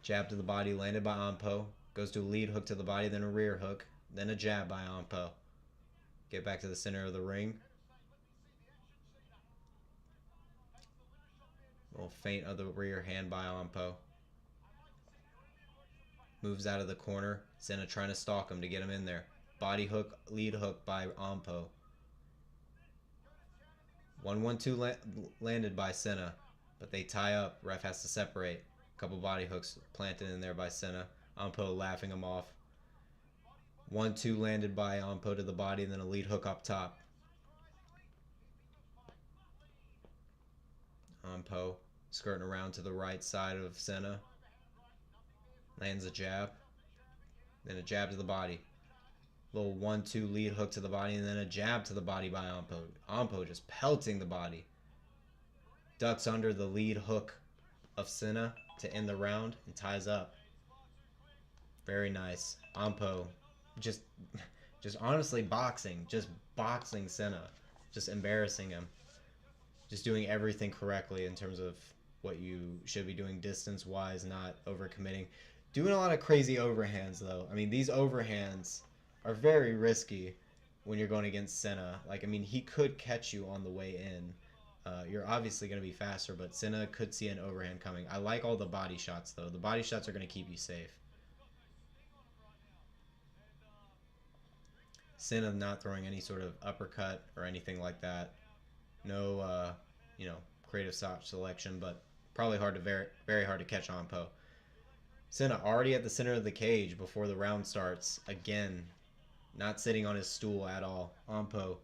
Jab to the body landed by Anpo. Goes to a lead hook to the body, then a rear hook. Then a jab by Anpo. Get back to the center of the ring. Little feint of the rear hand by Anpo. Moves out of the corner. Senna trying to stalk him to get him in there. Body hook, lead hook by Anpo. 1-1-2 landed by Senna, but they tie up. Ref has to separate. A couple body hooks planted in there by Senna. Anpo laughing him off. 1-2 landed by Anpo to the body, and then a lead hook up top. Anpo skirting around to the right side of Senna. Lands a jab. Then a jab to the body. Little 1-2 lead hook to the body, and then a jab to the body by Anpo. Anpo just pelting the body. Ducks under the lead hook of Senna to end the round and ties up. Very nice. Anpo just honestly boxing. Just boxing Senna. Just embarrassing him. Just doing everything correctly in terms of what you should be doing distance-wise, not overcommitting. Doing a lot of crazy overhands, though. I mean, these overhands are very risky when you're going against Senna. Like, I mean, he could catch you on the way in. You're obviously going to be faster, but Senna could see an overhand coming. I like all the body shots, though. The body shots are going to keep you safe. Senna not throwing any sort of uppercut or anything like that. No, creative shot selection, but probably very hard to catch Anpo. Senna already at the center of the cage before the round starts. Again, not sitting on his stool at all. Anpo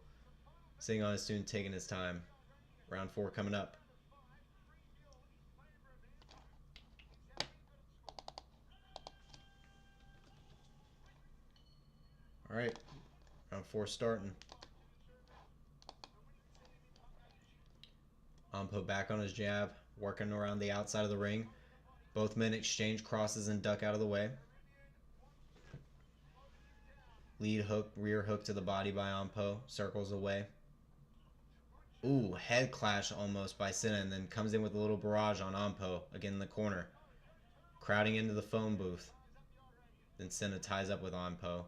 sitting on his stool, taking his time. Round 4 coming up. Alright, round 4 starting. Anpo back on his jab, working around the outside of the ring. Both men exchange crosses and duck out of the way. Lead hook, rear hook to the body by Anpo, circles away. Ooh, head clash almost by Senna, and then comes in with a little barrage on Anpo, again in the corner. Crowding into the phone booth. Then Senna ties up with Anpo.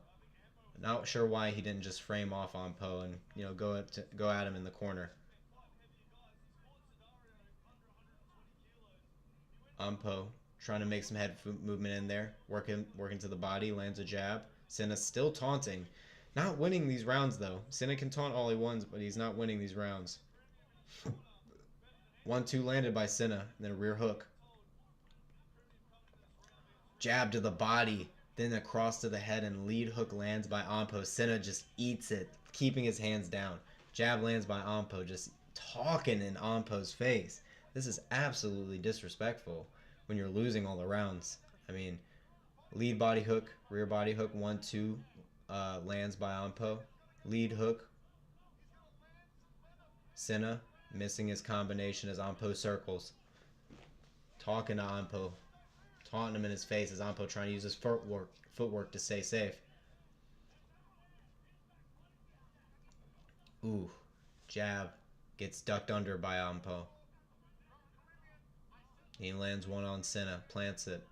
Not sure why he didn't just frame off Anpo and, go at him in the corner. Anpo trying to make some head movement in there, working to the body, lands a jab. Senna still taunting. Not winning these rounds, though. Senna can taunt all he wants, but he's not winning these rounds. 1-2 landed by Senna, then a rear hook. Jab to the body, then across to the head, and lead hook lands by Anpo. Senna just eats it, keeping his hands down. Jab lands by Anpo, just talking in Anpo's face. This is absolutely disrespectful when you're losing all the rounds. I mean, lead body hook, rear body hook, 1-2 lands by Anpo. Lead hook. Senna missing his combination as Anpo circles. Talking to Anpo. Taunting him in his face as Anpo trying to use his footwork to stay safe. Ooh, jab gets ducked under by Anpo. He lands one on Senna, plants it.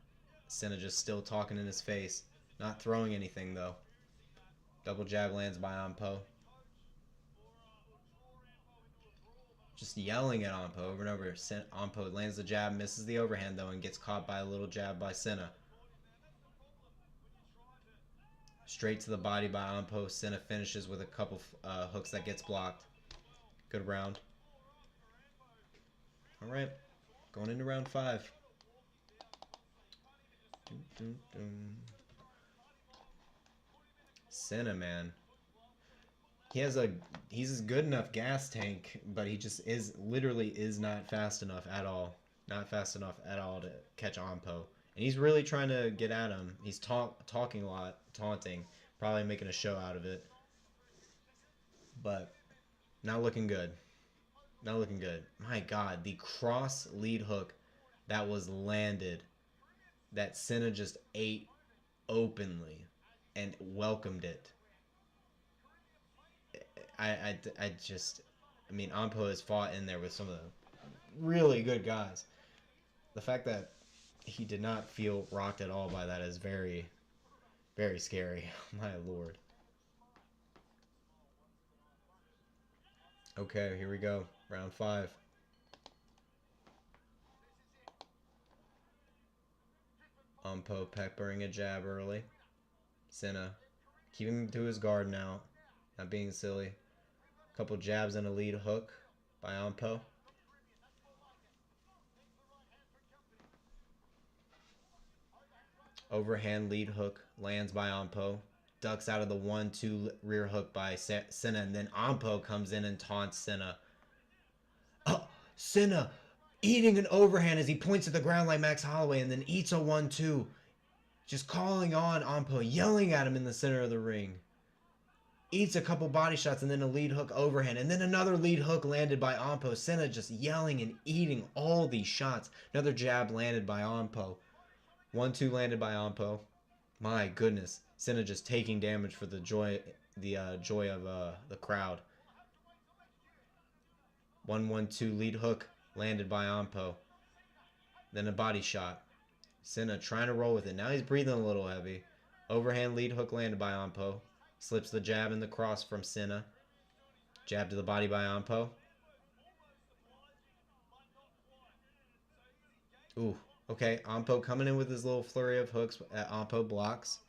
Senna just still talking in his face. Not throwing anything though. Double jab lands by Anpo. Just yelling at Anpo over and over. Anpo lands the jab, misses the overhand though, and gets caught by a little jab by Senna. Straight to the body by Anpo. Senna finishes with a couple hooks that gets blocked. Good round. Alright, going into round 5. Senna, man. He's a good enough gas tank, but he just literally is not fast enough at all. Not fast enough at all to catch Anpo. And he's really trying to get at him. He's talking a lot, taunting, probably making a show out of it. But not looking good. Not looking good. My God, the cross lead hook that was landed, that Senna just ate openly and welcomed it. I mean, Anpo has fought in there with some of the really good guys. The fact that he did not feel rocked at all by that is very, very scary. My Lord. Okay, here we go. Round 5. Anpo peppering a jab early. Senna keeping him to his guard now. Not being silly. Couple jabs and a lead hook by Anpo. Overhand lead hook lands by Anpo. Ducks out of the 1-2 rear hook by Senna. And then Anpo comes in and taunts Senna. Oh, Senna eating an overhand as he points at the ground like Max Holloway and then eats a 1-2. Just calling on Anpo, yelling at him in the center of the ring. Eats a couple body shots and then a lead hook overhand. And then another lead hook landed by Anpo. Senna just yelling and eating all these shots. Another jab landed by Anpo. 1-2 landed by Anpo. My goodness. Senna just taking damage for the joy of the crowd. 1-1-2 lead hook landed by Anpo. Then a body shot. Senna trying to roll with it. Now he's breathing a little heavy. Overhand lead hook landed by Anpo. Slips the jab in the cross from Senna. Jab to the body by Anpo. Ooh, okay. Anpo coming in with his little flurry of hooks. Anpo blocks.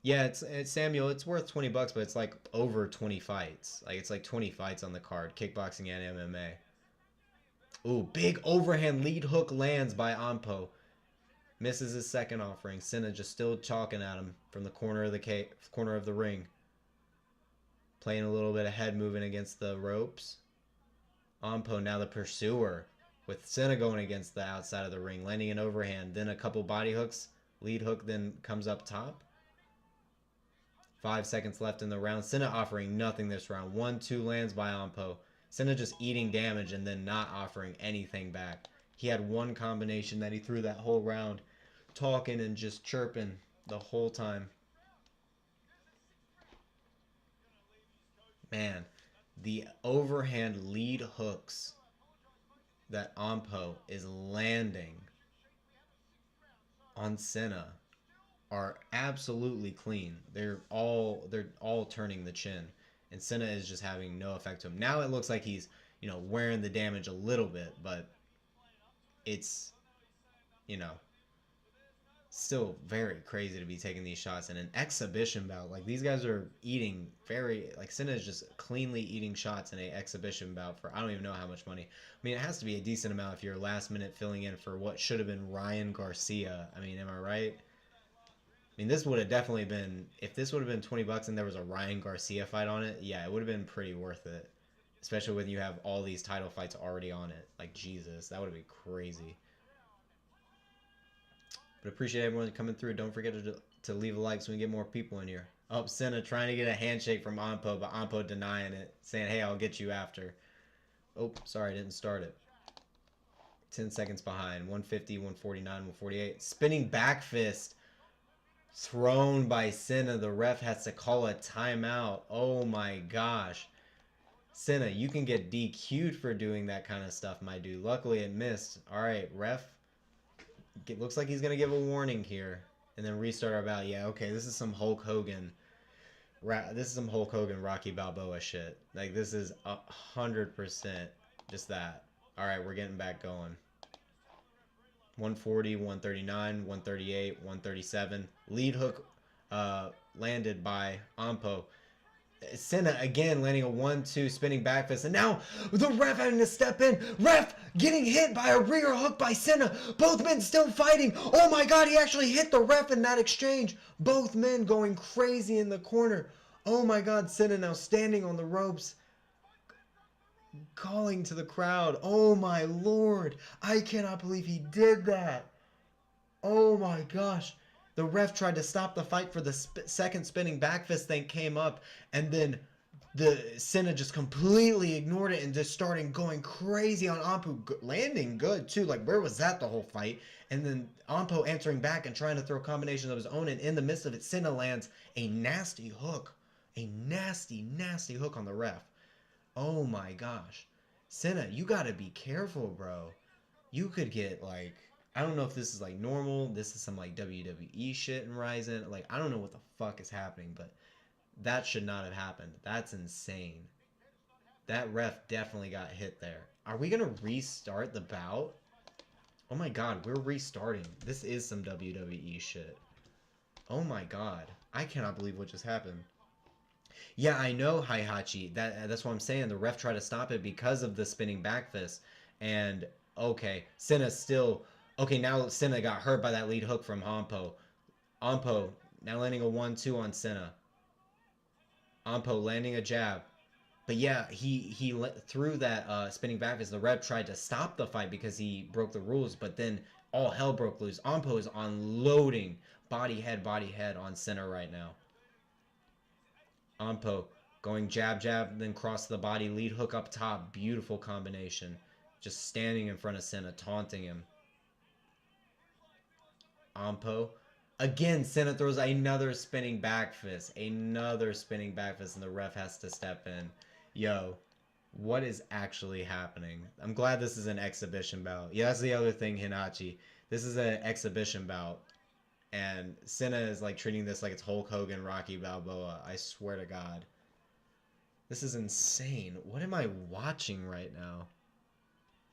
Yeah, it's Samuel. It's worth $20, but it's like over 20 fights. Like it's like 20 fights on the card, kickboxing and MMA. Ooh, big overhand lead hook lands by Anpo. Misses his second offering. Senna just still chalking at him from the corner of the ring. Playing a little bit of head moving against the ropes. Anpo now the pursuer, with Senna going against the outside of the ring, landing an overhand, then a couple body hooks. Lead hook then comes up top. 5 seconds left in the round. Senna offering nothing this round. 1-2 lands by Anpo. Senna just eating damage and then not offering anything back. He had one combination that he threw that whole round, talking and just chirping the whole time. Man, the overhand lead hooks that Anpo is landing on Senna are absolutely clean. They're all turning the chin, and Senna is just having no effect to him. Now it looks like he's, wearing the damage a little bit, but it's, still very crazy to be taking these shots in an exhibition bout. Like, these guys are eating Senna is just cleanly eating shots in an exhibition bout for I don't even know how much money. I mean, it has to be a decent amount if you're last minute filling in for what should have been Ryan Garcia. I mean, am I right? I mean, this would have definitely been, if this would have been $20 and there was a Ryan Garcia fight on it, yeah, it would have been pretty worth it. Especially when you have all these title fights already on it. Like, Jesus, that would have been crazy. But appreciate everyone coming through. Don't forget to leave a like so we can get more people in here. Oh, Senna trying to get a handshake from Anpo, but Anpo denying it. Saying, hey, I'll get you after. Oh, sorry, I didn't start it. 10 seconds behind. 150, 149, 148. Spinning back fist. Thrown by Senna. The ref has to call a timeout. Oh my gosh. Senna, you can get DQ'd for doing that kind of stuff, my dude. Luckily, it missed. All right, ref. It looks like he's going to give a warning here. And then restart our bout. Yeah, okay, this is some Hulk Hogan. This is some Hulk Hogan, Rocky Balboa shit. Like, this is 100% just that. All right, we're getting back going. 140, 139, 138, 137. Lead hook landed by Ampo. Senna again landing a 1-2 spinning back fist, and now the ref having to step in. Ref getting hit by a rear hook by Senna. Both men still fighting. Oh my god, he actually hit the ref in that exchange. Both men going crazy in the corner. Oh my god, Senna now standing on the ropes, calling to the crowd. Oh my lord, I cannot believe he did that. Oh my gosh. The ref tried to stop the fight for the second spinning back fist thing came up, and then the Senna just completely ignored it and just started going crazy on Ampo, landing good too. Like, where was that the whole fight? And then Ampo answering back and trying to throw combinations of his own, and in the midst of it, Senna lands a nasty hook. A nasty, nasty hook on the ref. Oh my gosh. Senna, you gotta be careful, bro. You could get, like, I don't know if this is like normal. This is some like WWE shit in RIZIN. Like, I don't know what the fuck is happening, but that should not have happened. That's insane. That ref definitely got hit there. Are we gonna restart the bout? Oh my god, we're restarting. This is some WWE shit. Oh my god. I cannot believe what just happened. Yeah, I know, Heihachi. That's what I'm saying. The ref tried to stop it because of the spinning back fist. And, okay, Senna still... Okay, now Senna got hurt by that lead hook from Ampo. Ampo now landing a 1-2 on Senna. Ampo landing a jab. But yeah, he threw that spinning back fist. The ref tried to stop the fight because he broke the rules, but then all hell broke loose. Ampo is unloading body head on Senna right now. Ampo going jab, then cross the body, lead hook up top. Beautiful combination. Just standing in front of Senna, taunting him. Ampo. Again, Senna throws another spinning back fist. Another spinning back fist, and the ref has to step in. Yo, what is actually happening? I'm glad this is an exhibition bout. Yeah, that's the other thing, Hinachi. This is an exhibition bout. And Senna is like treating this like it's Hulk Hogan, Rocky Balboa. I swear to God. This is insane. What am I watching right now?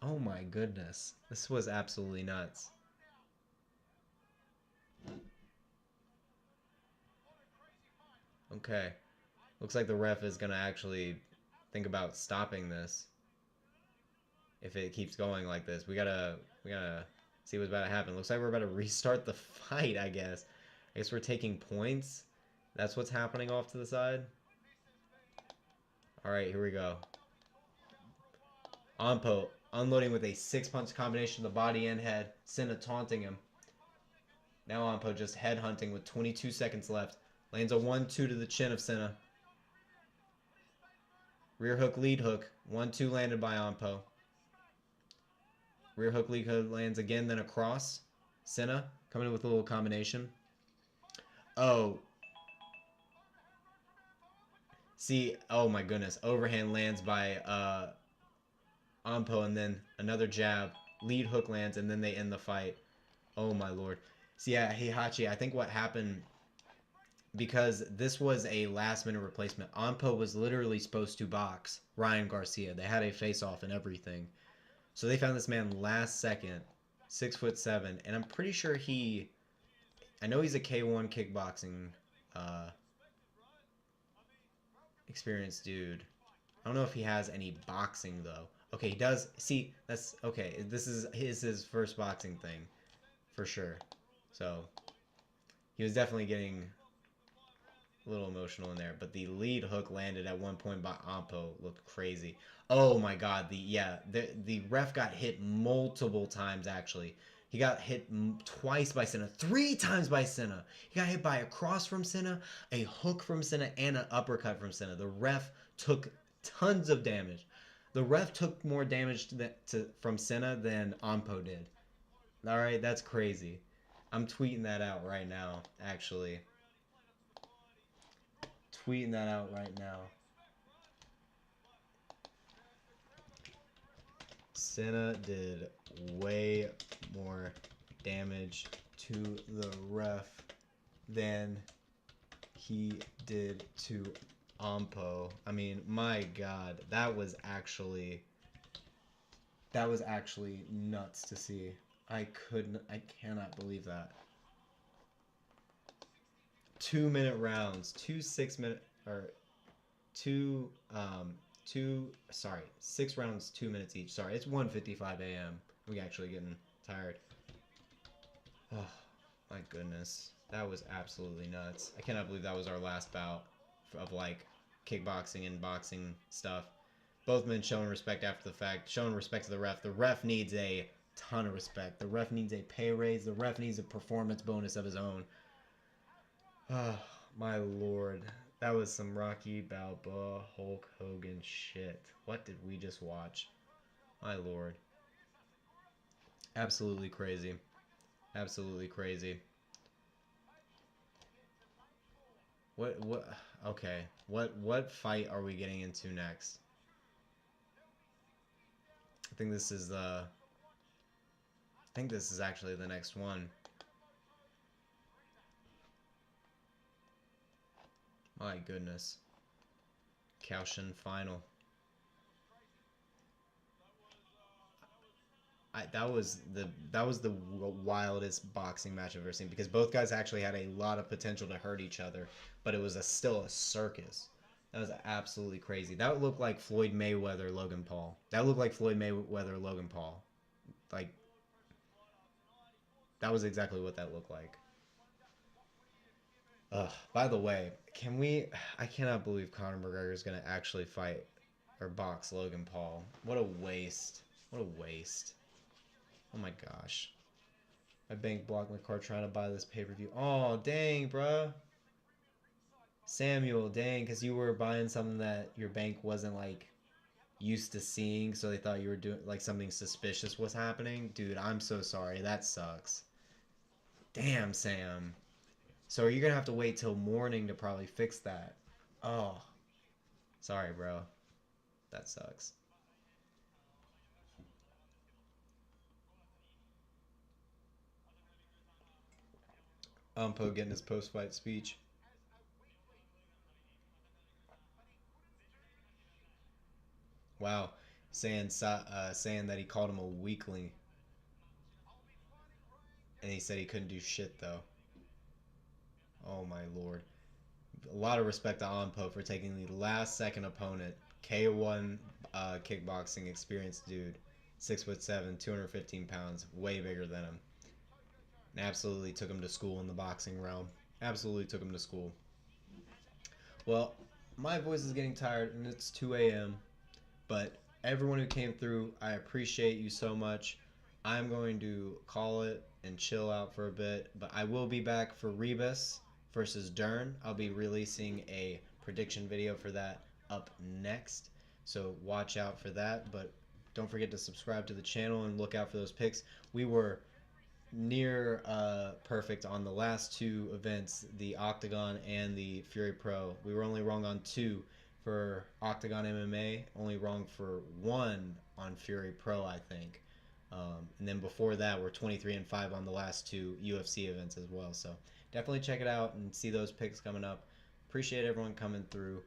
Oh my goodness. This was absolutely nuts. Okay. Looks like the ref is going to actually think about stopping this. If it keeps going like this. We gotta see what's about to happen. Looks like we're about to restart the fight, I guess. I guess we're taking points. That's what's happening off to the side. Alright, here we go. Ampo unloading with a 6-punch combination of the body and head. Senna taunting him. Now Ampo just head hunting with 22 seconds left. Lands a 1-2 to the chin of Senna. Rear hook, lead hook. 1-2 landed by Ampo. Rear hook, lead hook lands again, then a cross. Senna coming in with a little combination. Oh. See, oh my goodness. Overhand lands by Ampo, and then another jab. Lead hook lands, and then they end the fight. Oh my lord. See, yeah, Heihachi, I think what happened, because this was a last-minute replacement, Ampo was literally supposed to box Ryan Garcia. They had a face-off and everything. So they found this man last second, 6'7", and I'm pretty sure I know he's a K1 kickboxing experienced dude. I don't know if he has any boxing though. Okay, he does. See, that's okay. This is his first boxing thing, for sure. So he was definitely getting a little emotional in there, but the lead hook landed at one point by Ampo. Looked crazy. Oh my god, the ref got hit multiple times, actually. He got hit twice by Senna, 3 times by Senna. He got hit by a cross from Senna, a hook from Senna, and an uppercut from Senna. The ref took tons of damage. The ref took more damage from Senna than Ampo did. Alright, that's crazy. I'm tweeting that out right now, actually. Tweeting that out right now. Senna did way more damage to the ref than he did to Ampo. I mean, my God, that was actually nuts to see. I cannot believe that. 2-minute rounds, 6 rounds, 2 minutes each. Sorry, it's 1:55 a.m. We actually getting tired. Oh, my goodness. That was absolutely nuts. I cannot believe that was our last bout of, like, kickboxing and boxing stuff. Both men showing respect after the fact, showing respect to the ref. The ref needs a ton of respect. The ref needs a pay raise. The ref needs a performance bonus of his own. Oh, my Lord. That was some Rocky Balboa, Hulk Hogan shit. What did we just watch? My Lord. Absolutely crazy. Absolutely crazy. Okay. What fight are we getting into next? I think this is actually the next one. My goodness. Kaoshin final. That was the wildest boxing match I've ever seen, because both guys actually had a lot of potential to hurt each other, but it was still a circus. That was absolutely crazy. That looked like Floyd Mayweather, Logan Paul. That looked like Floyd Mayweather, Logan Paul. Like, that was exactly what that looked like. By the way, I cannot believe Conor McGregor is going to actually fight or box Logan Paul. What a waste. What a waste. Oh my gosh. My bank blocked my card trying to buy this pay-per-view. Oh, dang, bruh. Samuel, dang, because you were buying something that your bank wasn't, like, used to seeing, so they thought you were doing, like, something suspicious was happening. Dude, I'm so sorry. That sucks. Damn, Sam. So are you going to have to wait till morning to probably fix that? Oh. Sorry, bro. That sucks. Umpo getting his post-fight speech. Wow. Saying that he called him a weakling. And he said he couldn't do shit, though. Oh, my Lord. A lot of respect to Ampo for taking the last-second opponent. K1 kickboxing experienced dude. 6'7", 215 pounds. Way bigger than him. And absolutely took him to school in the boxing realm. Absolutely took him to school. Well, my voice is getting tired, and it's 2 a.m. But everyone who came through, I appreciate you so much. I'm going to call it and chill out for a bit, but I will be back for Rebus versus Dern. I'll be releasing a prediction video for that up next, so watch out for that. But don't forget to subscribe to the channel and look out for those picks. We were near perfect on the last two events, the Octagon and the Fury Pro. We were only wrong on 2 for Octagon MMA, only wrong for 1 on Fury Pro, I think. And then before that, we're 23-5 on the last 2 UFC events as well. So definitely check it out and see those picks coming up. Appreciate everyone coming through.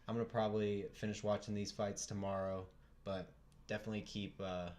I'm gonna probably finish watching these fights tomorrow, but definitely keep coming.